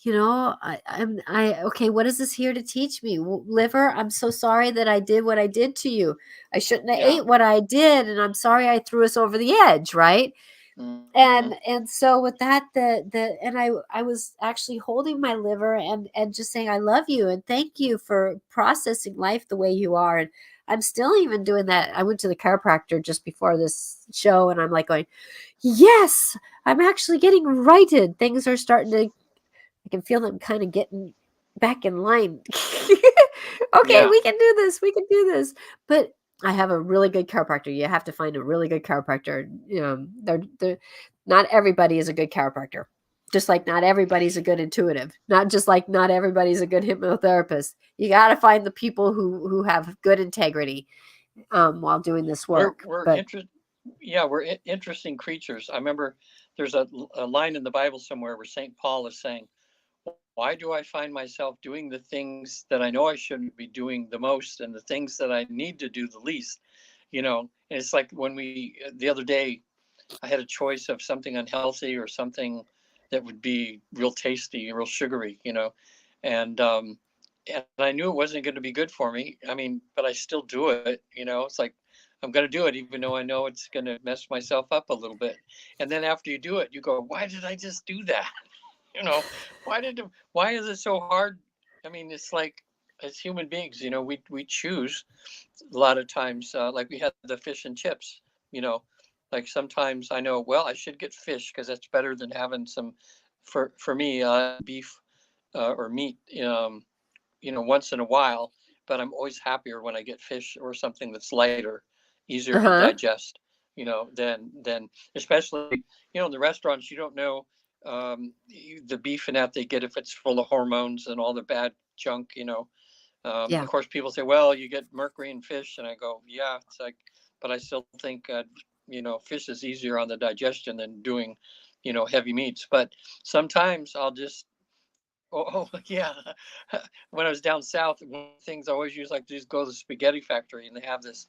Okay, what is this here to teach me? Liver, I'm so sorry that I did what I did to you. I shouldn't have Yeah. ate what I did, and I'm sorry I threw us over the edge, right? Mm-hmm. And so with that, I was actually holding my liver and just saying I love you and thank you for processing life the way you are. And I'm still even doing that. I went to the chiropractor just before this show, and I'm like going, yes, I'm actually getting righted. Things are starting to, I can feel them kind of getting back in line. Okay, Yeah. we can do this. We can do this. But I have a really good chiropractor. You have to find a really good chiropractor. They're not everybody is a good chiropractor. Just like not everybody's a good intuitive. Not just like not everybody's a good hypnotherapist. You got to find the people who have good integrity while doing this We're work. we're But inter- yeah, interesting creatures. I remember there's a line in the Bible somewhere where St. Paul is saying, why do I find myself doing the things that I know I shouldn't be doing the most, and the things that I need to do the least? And it's like when the other day, I had a choice of something unhealthy or something that would be real tasty, real sugary, and and I knew it wasn't going to be good for me. I mean, but I still do it. It's like I'm going to do it, even though I know it's going to mess myself up a little bit. And then after you do it, you go, "Why did I just do that?" you know, why is it so hard? I mean, it's like as human beings, we choose a lot of times, like we had the fish and chips, you know, like sometimes I know, well, I should get fish because that's better than having some, for me, beef or meat, once in a while. But I'm always happier when I get fish or something that's lighter, easier to uh-huh. digest, than especially, in the restaurants, you don't know the beef and that they get, if it's full of hormones and all the bad junk, of Yeah. course, people say, well, you get mercury in fish. And I go, yeah, it's like, but I still think, fish is easier on the digestion than doing, heavy meats. But sometimes I'll just, oh yeah. When I was down south, one of the things I always use, like, just go to the spaghetti factory, and they have this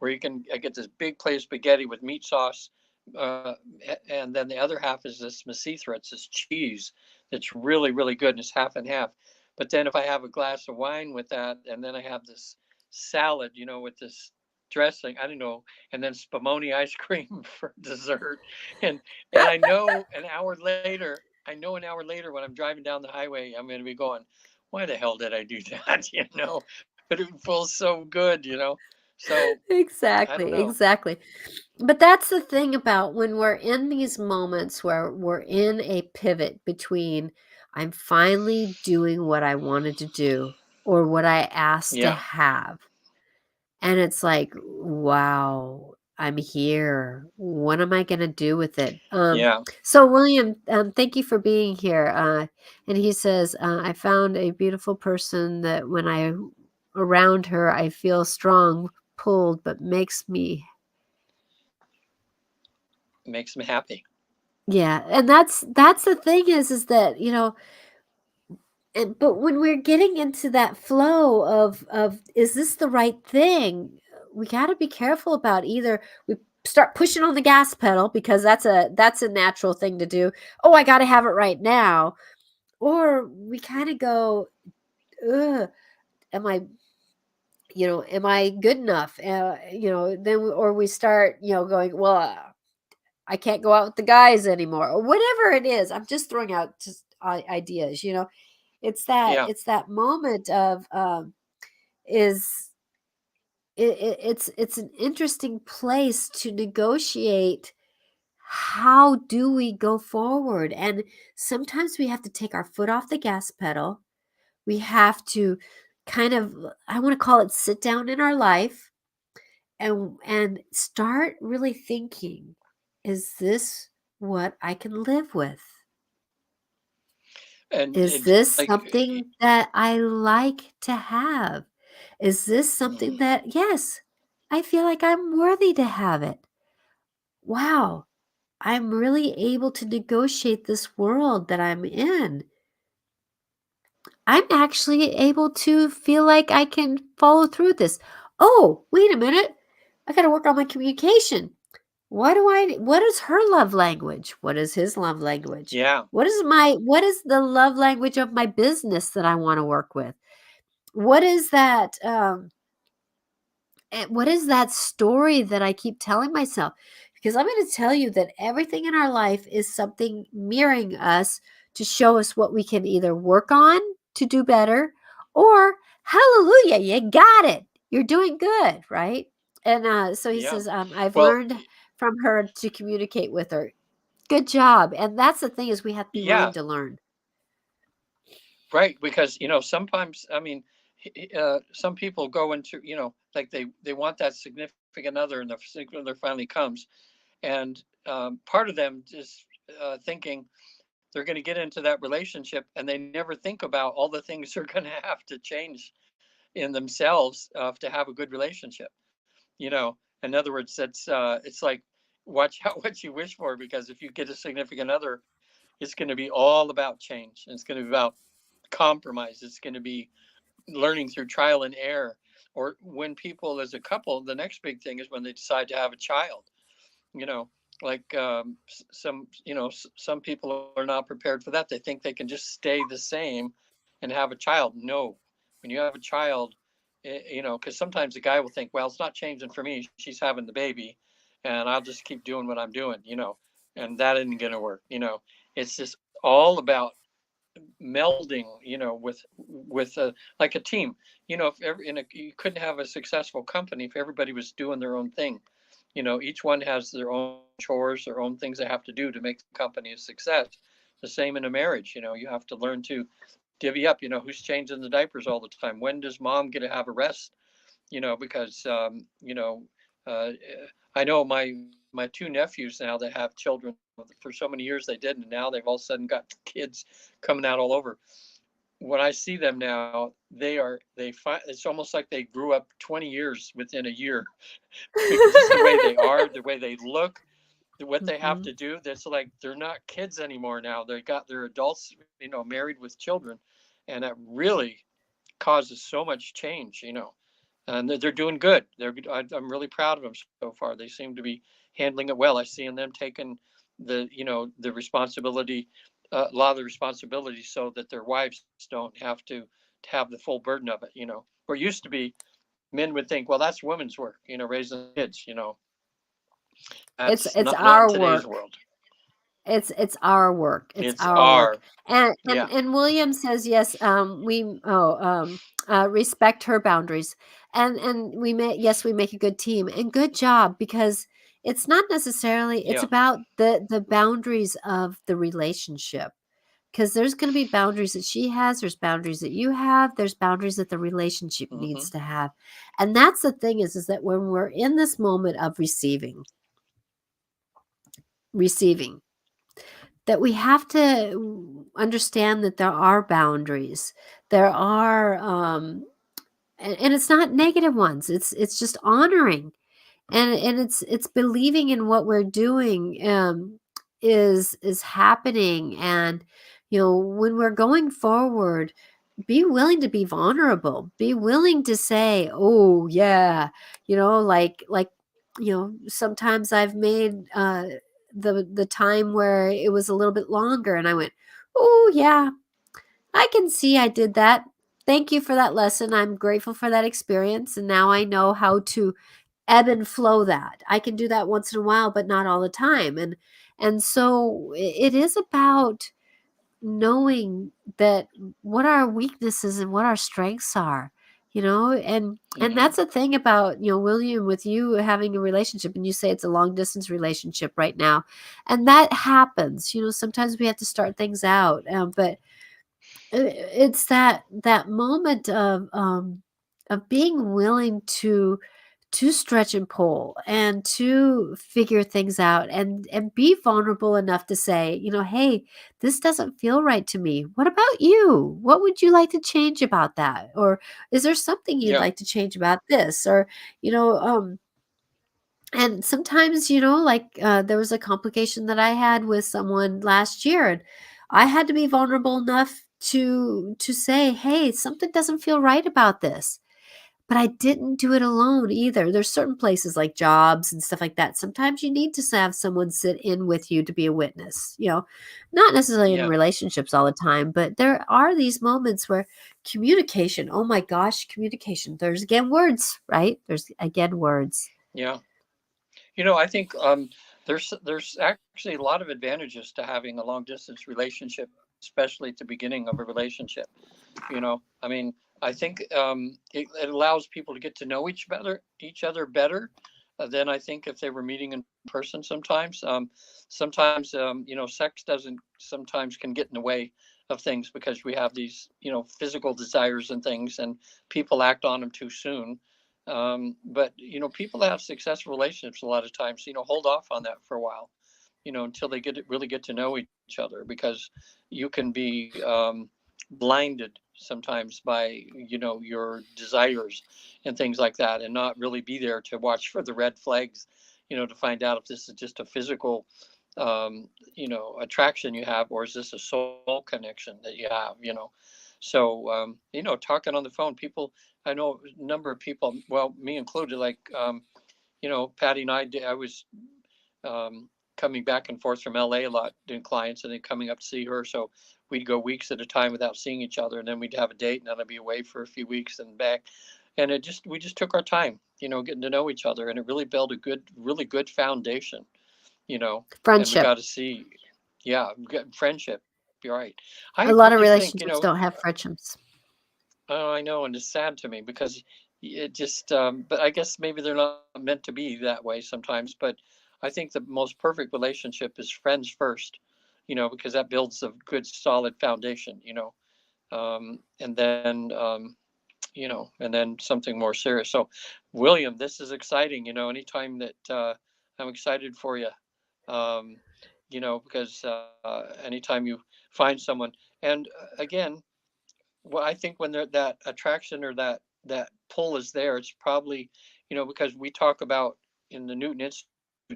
where I get this big plate of spaghetti with meat sauce. Uh, and then the other half is this macethra. It's this cheese that's really, really good, and it's half and half. But then if I have a glass of wine with that, and then I have this salad, with this dressing, I don't know, and then spumoni ice cream for dessert. And I know an hour later when I'm driving down the highway, I'm going to be going, why the hell did I do that? But it feels so good, So I don't Exactly, know. exactly. But that's the thing about when we're in these moments where we're in a pivot between I'm finally doing what I wanted to do or what I asked to Yeah. have. And it's like, wow, I'm here. What am I going to do with it? Yeah. So William, thank you for being here. And he says, I found a beautiful person that when I around her, I feel strong, pulled, but makes me, Makes me happy. yeah. And that's the thing is that, but when we're getting into that flow of is this the right thing? We got to be careful about either we start pushing on the gas pedal because that's a natural thing to do. Oh, I got to have it right now. Or we kind of go, ugh, am I, am I good enough? Then or we start, going, well, I can't go out with the guys anymore or whatever it is. I'm just throwing out just ideas. Yeah. It's that moment of is it's an interesting place to negotiate how do we go forward, and sometimes we have to take our foot off the gas pedal. We have to kind of, I want to call it, sit down in our life and start really thinking, is this what I can live with? And Is it's this like, something that I like to have? Is this something that, yes, I feel like I'm worthy to have it? Wow, I'm really able to negotiate this world that I'm in. I'm actually able to feel like I can follow through with this. Oh, wait a minute. I got to work on my communication. What is her love language? What is his love language? yeah. What is the love language of my business that I want to work with? What is that what is that story that I keep telling myself? Because I'm going to tell you that everything in our life is something mirroring us to show us what we can either work on to do better or hallelujah, you got it. You're doing good, right? And so he Yeah. says, I've Well, learned from her to communicate with her. Good job. And that's the thing is we have to be willing yeah. to learn. Right, because sometimes, I mean, some people go into, like they want that significant other, and the significant other finally comes, and part of them is thinking they're going to get into that relationship, and they never think about all the things they're going to have to change in themselves to have a good relationship. In other words, it's like watch out what you wish for, because if you get a significant other, it's going to be all about change, and it's going to be about compromise. It's going to be learning through trial and error. Or when people as a couple, the next big thing is when they decide to have a child. You know, like some people are not prepared for that. They think they can just stay the same and have a child. No, when you have a child, because sometimes the guy will think, well, it's not changing for me. She's having the baby, and I'll just keep doing what I'm doing. And that isn't going to work. It's just all about melding, with like a team. If you couldn't have a successful company if everybody was doing their own thing. Each one has their own chores, their own things they have to do to make the company a success. The same in a marriage. You have to learn to divvy up. Who's changing the diapers all the time? When does mom get to have a rest? Because uh, I know my two nephews now that have children. For so many years they didn't, and now they've all of a sudden got kids coming out all over. When I see them now, it's almost like they grew up 20 years within a year, because just the way they are, the way they look, what they have Mhm. to do. That's like they're not kids anymore now. They're adults, married with children, and that really causes so much change. And they're doing good. I'm really proud of them so far. They seem to be handling it well. I see them taking the responsibility, a lot of the responsibility, so that their wives don't have to have the full burden of it. Where it used to be, men would think, well, that's women's work, raising kids, It's that's it's not in our today's work. world. It's our work. It's It's our work. our, And yeah. William says yes. Respect her boundaries, and we make a good team and good job, because it's not necessarily, it's Yeah. about the boundaries of the relationship, because there's going to be boundaries that she has, there's boundaries that you have, there's boundaries that the relationship Hmm. needs to have. And that's the thing, is that when we're in this moment of receiving, that we have to understand that there are boundaries. There are, and it's not negative ones. It's just honoring, and it's believing in what we're doing, is happening. And when we're going forward, be willing to be vulnerable. Be willing to say, "Oh yeah," like sometimes I've made the time where it was a little bit longer, and I went, "Oh yeah, I can see I did that. Thank you for that lesson. I'm grateful for that experience, and now I know how to ebb and flow that. I can do that once in a while, but not all the time." And so it is about knowing that what our weaknesses and what our strengths are, and Hmm. that's the thing about, William, with you having a relationship, and you say it's a long distance relationship right now, and that happens. Sometimes we have to start things out, but it's that moment of being willing to stretch and pull, and to figure things out, and be vulnerable enough to say, hey, this doesn't feel right to me. What about you? What would you like to change about that? Or is there something you'd Yeah. like to change about this? Or you know and sometimes, like, there was a complication that I had with someone last year, and I had to be vulnerable enough to say, hey, something doesn't feel right about this. But I didn't do it alone either. There's certain places like jobs and stuff like that. Sometimes you need to have someone sit in with you to be a witness, not necessarily in Yeah. relationships all the time, but there are these moments where communication, oh my gosh, communication. There's again words, right? There's again words. Yeah. I think there's actually a lot of advantages to having a long distance relationship, especially at the beginning of a relationship. I mean, I think it allows people to get to know each other better than I think if they were meeting in person. Sometimes sex doesn't sometimes can get in the way of things because we have these physical desires and things, and people act on them too soon. But people that have successful relationships a lot of times hold off on that for a while, until they really get to know each other, because you can be blinded sometimes by your desires and things like that, and not really be there to watch for the red flags, to find out if this is just a physical attraction you have, or is this a soul connection that you have. So talking on the phone, people, I know a number of people, well, me included, like Patty and I was coming back and forth from LA a lot doing clients, and then coming up to see her. So we'd go weeks at a time without seeing each other, and then we'd have a date, and then I'd be away for a few weeks and back. And we just took our time, getting to know each other, and it really built a really good foundation, and we Friendship. got to see, yeah, friendship. You're right. I A really lot of think, relationships don't have friendships. oh, I know, and it's sad to me because it just, but I guess maybe they're not meant to be that way sometimes. But I think the most perfect relationship is friends first, because that builds a good solid foundation, and then, and then something more serious. So, William, this is exciting, anytime that I'm excited for you, um, because anytime you find someone, and again, well, I think when that attraction or that pull is there, it's probably, because we talk about in the Newton Institute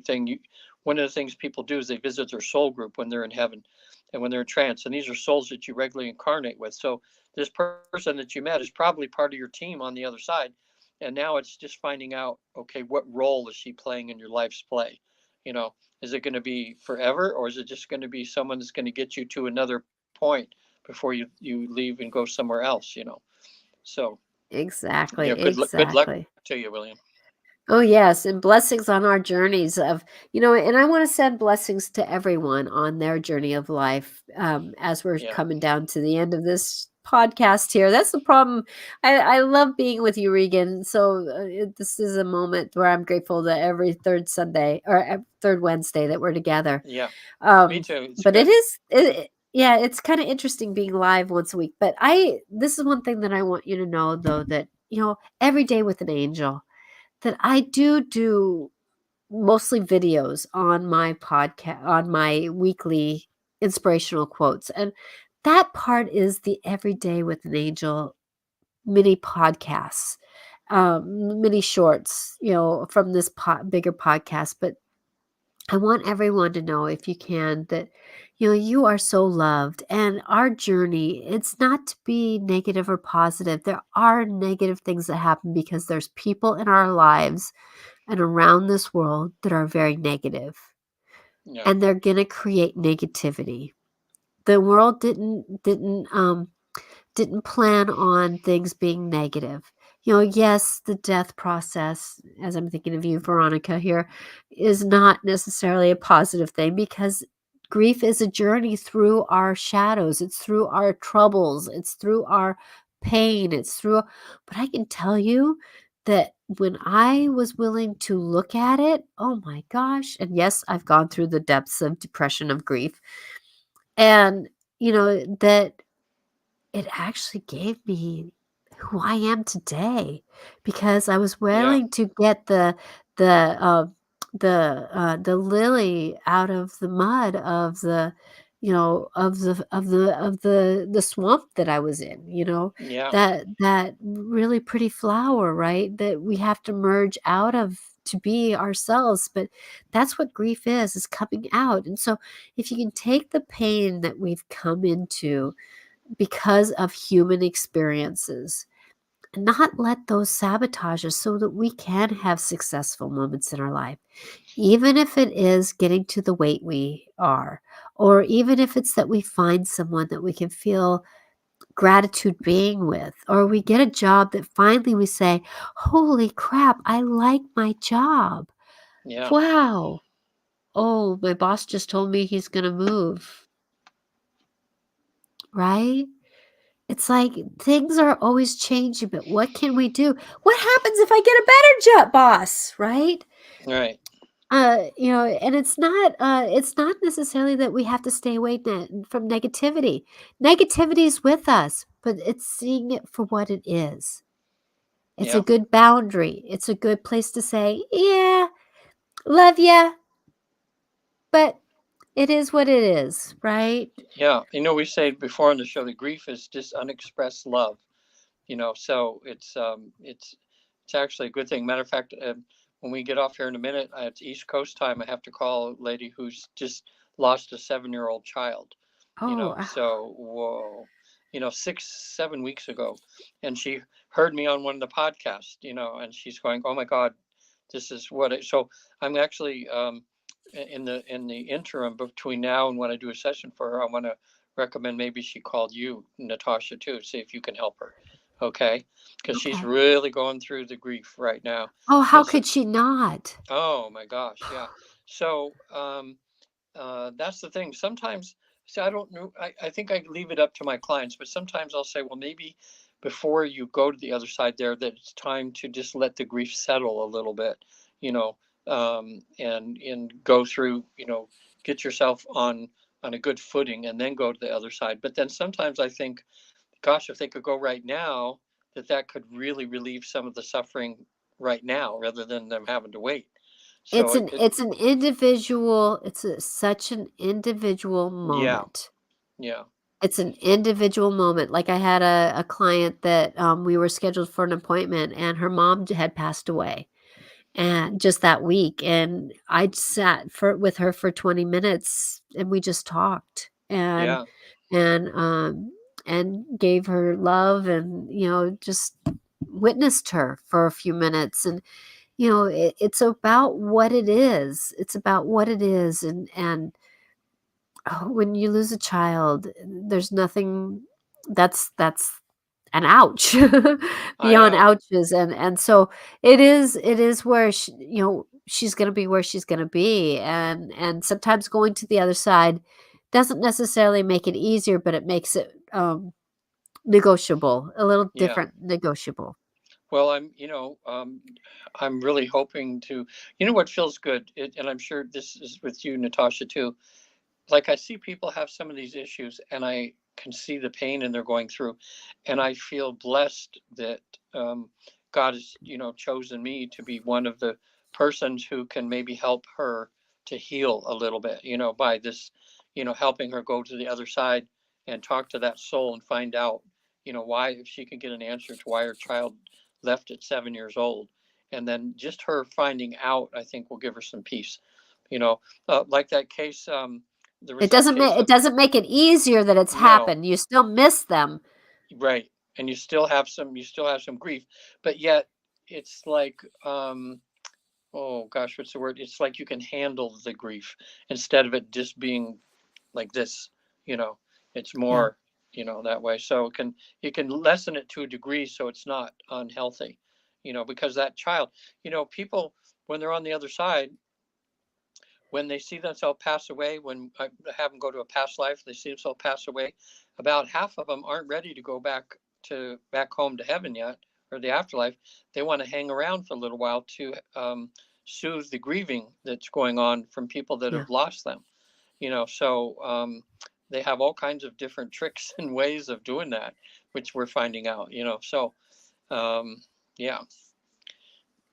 thing, one of the things people do is they visit their soul group when they're in heaven and when they're in trance, and these are souls that you regularly incarnate with. So this person that you met is probably part of your team on the other side, and now it's just finding out, okay, what role is she playing in your life's play? You know, is it going to be forever, or is it just going to be someone that's going to get you to another point before you leave and go somewhere else? So Yeah, Exactly, good luck exactly. to you, William. Oh, yes, and blessings on our journeys of, and I want to send blessings to everyone on their journey of life as we're Yeah, coming down to the end of this podcast here. That's the problem. I love being with you, Regan. So this is a moment where I'm grateful that every third Sunday or third Wednesday that we're together. yeah. Me too. It's But it good. is, yeah, it's kind of interesting being live once a week. But this is one thing that I want you to know, though, that, every day with an angel that I do mostly videos on my podcast, on my weekly inspirational quotes. And that part is the Everyday with an Angel mini podcasts, mini shorts, from this bigger podcast. But I want everyone to know, if you can, that, you are so loved. And our journey, it's not to be negative or positive. There are negative things that happen because there's people in our lives and around this world that are very negative, Yeah, and they're going to create negativity. The world didn't plan on things being negative. Yes, the death process, as I'm thinking of you, Veronica, here, is not necessarily a positive thing, because grief is a journey through our shadows. It's through our troubles. It's through our pain. But I can tell you that when I was willing to look at it, oh my gosh, and yes, I've gone through the depths of depression, of grief, and, that it actually gave me who I am today, because I was yeah, willing to get the, uh, the lily out of the mud of the swamp that I was in, yeah, that really pretty flower, right? That we have to merge out of to be ourselves, but that's what grief is coming out. And so if you can take the pain that we've come into because of human experiences, and not let those sabotage us, so that we can have successful moments in our life, even if it is getting to the weight we are, or even if it's that we find someone that we can feel gratitude being with, or we get a job that finally we say, holy crap, I like my job. yeah, Wow. Oh, my boss just told me he's going to move, right? It's like things are always changing, but what can we do? What happens if I get a better job, boss, right? right. And it's not necessarily that we have to stay away from negativity. Negativity is with us, but it's seeing it for what it is. It's a Yeah, good boundary. It's a good place to say, yeah, love ya, but it is what it is, right? yeah. We said before on the show that grief is just unexpressed love. So it's actually a good thing. Matter of fact, when we get off here in a minute, it's East Coast time. I have to call a lady who's just lost a 7-year-old child. Oh, So whoa, 6 7 weeks ago, and she heard me on one of the podcasts. And she's going, "Oh my God, this is what." So I'm actually in the interim between now and when I do a session for her, I want to recommend maybe she called you, Natasha, too. See if you can help her. Okay, because she's okay. really going through the grief right now. Oh, how And so, could she not? oh my gosh, yeah. So that's the thing. Sometimes, see, I don't know. I think I leave it up to my clients, but sometimes I'll say, well, maybe before you go to the other side there, that it's time to just let the grief settle a little bit, you know, and go through, get yourself on a good footing, and then go to the other side. But then sometimes I think, gosh, if they could go right now, that could really relieve some of the suffering right now, rather than them having to wait. So It's such an individual yeah, moment. yeah, It's an individual moment. Like, I had a client that, we were scheduled for an appointment, and her mom had passed away, and just that week, and I sat with her for 20 minutes, and we just talked, yeah, and, and gave her love, and, just witnessed her for a few minutes. And it's about what it is. It's about what it is. And when you lose a child, there's nothing that's and ouch, I beyond know. ouches, and so it is where she's gonna be where she's gonna be, and sometimes going to the other side doesn't necessarily make it easier, but it makes it, negotiable, a little Yeah. different negotiable. Well, I'm really hoping to, what feels good, and I'm sure this is with you, Natasha, too. Like I see people have some of these issues and I can see the pain and they're going through, and I feel blessed that God has chosen me to be one of the persons who can maybe help her to heal a little bit, by this, helping her go to the other side and talk to that soul and find out, why, if she can get an answer to why her child left at 7 years old, and then just her finding out, I think, will give her some peace, like that case. There was It that doesn't case make it of, doesn't make it easier that it's no, happened, you still miss them. right, and you still have some grief, but yet it's like, oh gosh, what's the word? It's like you can handle the grief instead of it just being like this. You know, it's Yeah. more, that way. So you can lessen it to a degree so it's not unhealthy. Because that child, people, when they're on the other side, when they see themselves pass away, when I have them go to a past life, they see themselves pass away. About half of them aren't ready to go back home to heaven yet, or the afterlife. They want to hang around for a little while to soothe the grieving that's going on from people that Yeah. have lost them. So they have all kinds of different tricks and ways of doing that, which we're finding out. So um, yeah.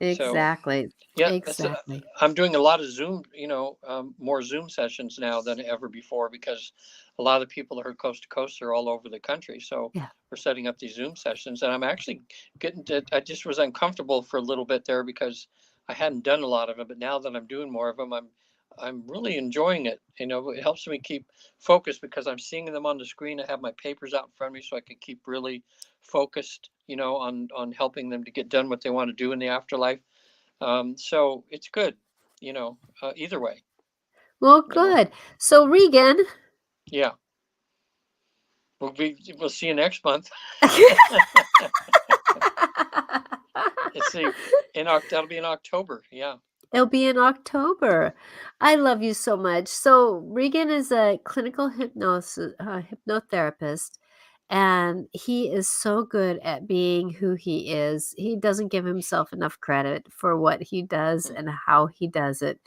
So Exactly. yeah, Exactly. I'm doing a lot of Zoom, more Zoom sessions now than ever before, because a lot of the people that are coast to coast are all over the country. So Yeah. we're setting up these Zoom sessions, and I'm actually getting to. I just was uncomfortable for a little bit there because I hadn't done a lot of them, but now that I'm doing more of them, I'm really enjoying it. It helps me keep focused because I'm seeing them on the screen. I have my papers out in front of me, so I can keep really focused, on helping them to get done what they want to do in the afterlife. So it's good, either way, Well, you know. good. So, Regan Yeah, we'll see you next month. Let's see, that'll be in October. Yeah. It'll be in October. I love you so much. So, Regan is a clinical hypnotherapist, and he is so good at being who he is. He doesn't give himself enough credit for what he does Mm, and how he does it.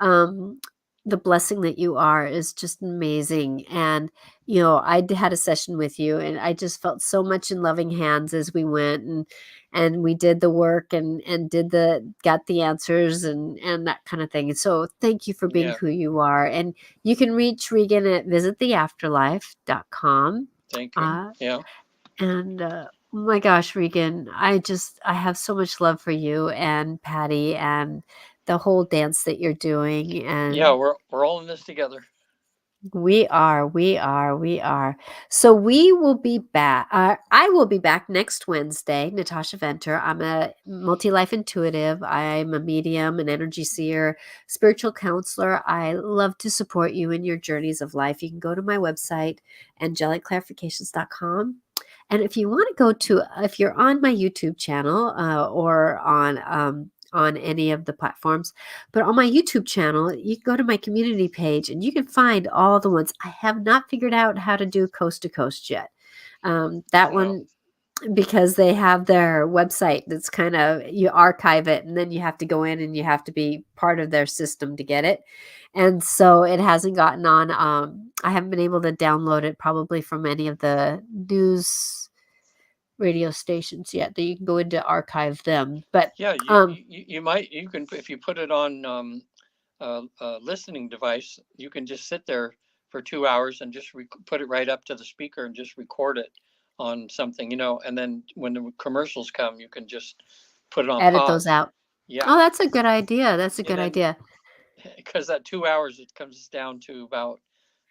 um, the blessing that you are is just amazing. And, had a session with you and I just felt so much in loving hands as we went and we did the work and got the answers and that kind of thing. And so thank you for being yeah. who you are. And you can reach Regan at visittheafterlife.com. Thank you. Uh, Yeah. and oh my gosh, Regan, I have so much love for you and Patty and the whole dance that you're doing. Yeah. And We're all in this together. we are. So we will be back. I will be back next Wednesday. Natasha Venter. I'm a multi-life intuitive. I'm a medium, an energy seer, spiritual counselor. I love to support you in your journeys of life. You can go to my website, angelicclarifications.com. And if you want to if you're on my YouTube channel or on any of the platforms, but on my YouTube channel, you can go to my community page and you can find all the ones. I have not figured out how to do coast to coast yet. That No. one, because they have their website that's kind of, you archive it and then you have to go in and you have to be part of their system to get it. And so it hasn't gotten on. I haven't been able to download it probably from any of the news radio stations yet that you can go in to archive them. But Yeah. You can, if you put it on a listening device, you can just sit there for 2 hours and just put it right up to the speaker and just record it on something, and then when the commercials come, you can just put it on edit those pause. out. Yeah. Oh, that's a good idea. That's a And good then, idea. because that 2 hours, it comes down to about,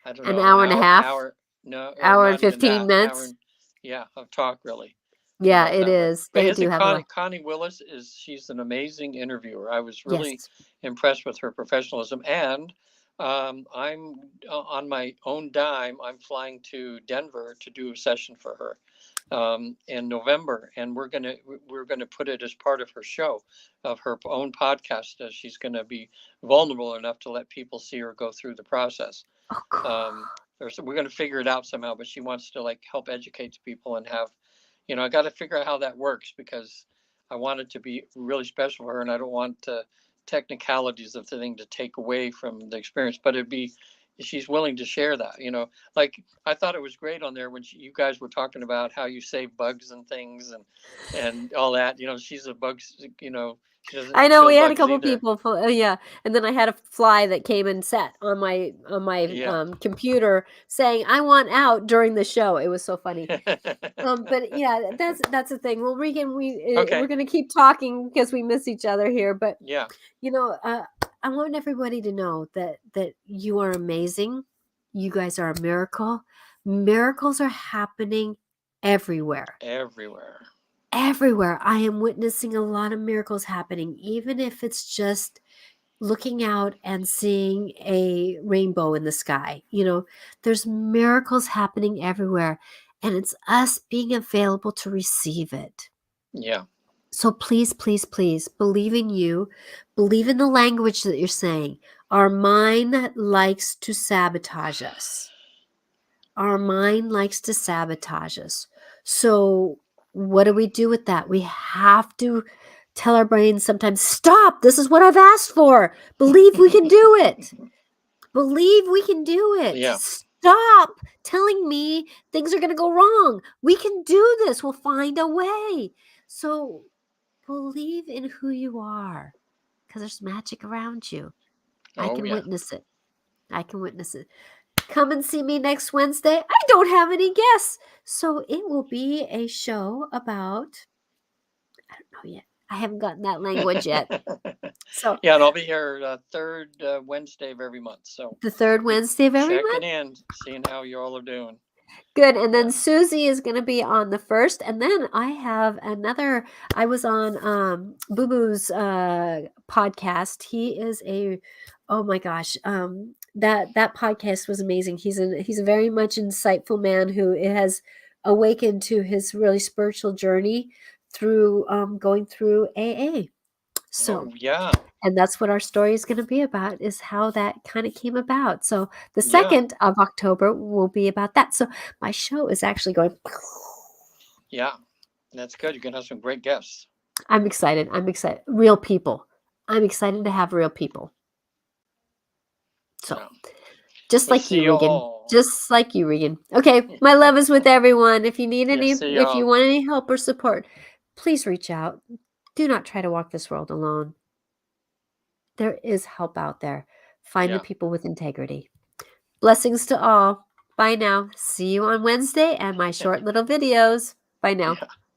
I don't An know, an hour and a hour, half, hour, no, hour and not even 15 that, hour minutes. and, yeah, of talk, really, Yeah, it that way. is. But They isn't do have a lot. Connie Willis, she's an amazing interviewer. I was really Yes. impressed with her professionalism. And I'm on my own dime. I'm flying to Denver to do a session for her. in November, and we're gonna put it as part of her show, of her own podcast. She's gonna be vulnerable enough to let people see her go through the process. Oh, cool. We're gonna figure it out somehow, but she wants to like help educate people and have, I got to figure out how that works, because I want it to be really special for her, and I don't want technicalities of the thing to take away from the experience. But she's willing to share that. Like I thought it was great on there when you guys were talking about how you save bugs and things and all that. She's a bugs. She doesn't I know kill we had a bugs couple either. people, yeah, and then I had a fly that came and sat on my Yeah. computer saying, "I want out," during the show. It was so funny. But yeah, that's the thing. Well, Regan, we're Okay. gonna keep talking because we miss each other here. But Yeah. I want everybody to know that you are amazing. You guys are a miracle. Miracles are happening everywhere. Everywhere. Everywhere. I am witnessing a lot of miracles happening, even if it's just looking out and seeing a rainbow in the sky. There's miracles happening everywhere, and it's us being available to receive it. Yeah. So please, please, please believe in you. Believe in the language that you're saying. Our mind likes to sabotage us. Our mind likes to sabotage us. So what do we do with that? We have to tell our brains sometimes, stop, this is what I've asked for. Believe we can do it. Believe we can do it. Yeah. Stop telling me things are going to go wrong. We can do this. We'll find a way. So believe in who you are, because there's magic around you. I Oh can yeah. witness it. I can witness it. Come and see me next Wednesday. I don't have any guests. So it will be a show about, I don't know yet. I haven't gotten that language yet. So Yeah, and I'll be here third Wednesday of every month. So the third Wednesday of every checking month. in, seeing how you all are doing. Good. And then Yeah. Susie is going to be on the first. And then I have another, I was on Boo Boo's podcast. He is oh my gosh, that podcast was amazing. He's a very much insightful man who has awakened to his really spiritual journey through going through AA. So, Oh yeah. and that's what our story is going to be about, is how that kind of came about. So the Yeah. 2nd of October will be about that. So my show is actually going. Yeah. That's good. You're gonna have some great guests. I'm excited. Real people. I'm excited to have real people. So Yeah. just We'll like see you, you Regan. all. Just like you, Regan. Okay. My love is with everyone. If you need Yeah. See if you y'all. want any help or support, please reach out. Do not try to walk this world alone. There is help out there. Find the Yeah. people with integrity. Blessings to all. Bye now. See you on Wednesday and my short little videos. Bye now. Yeah.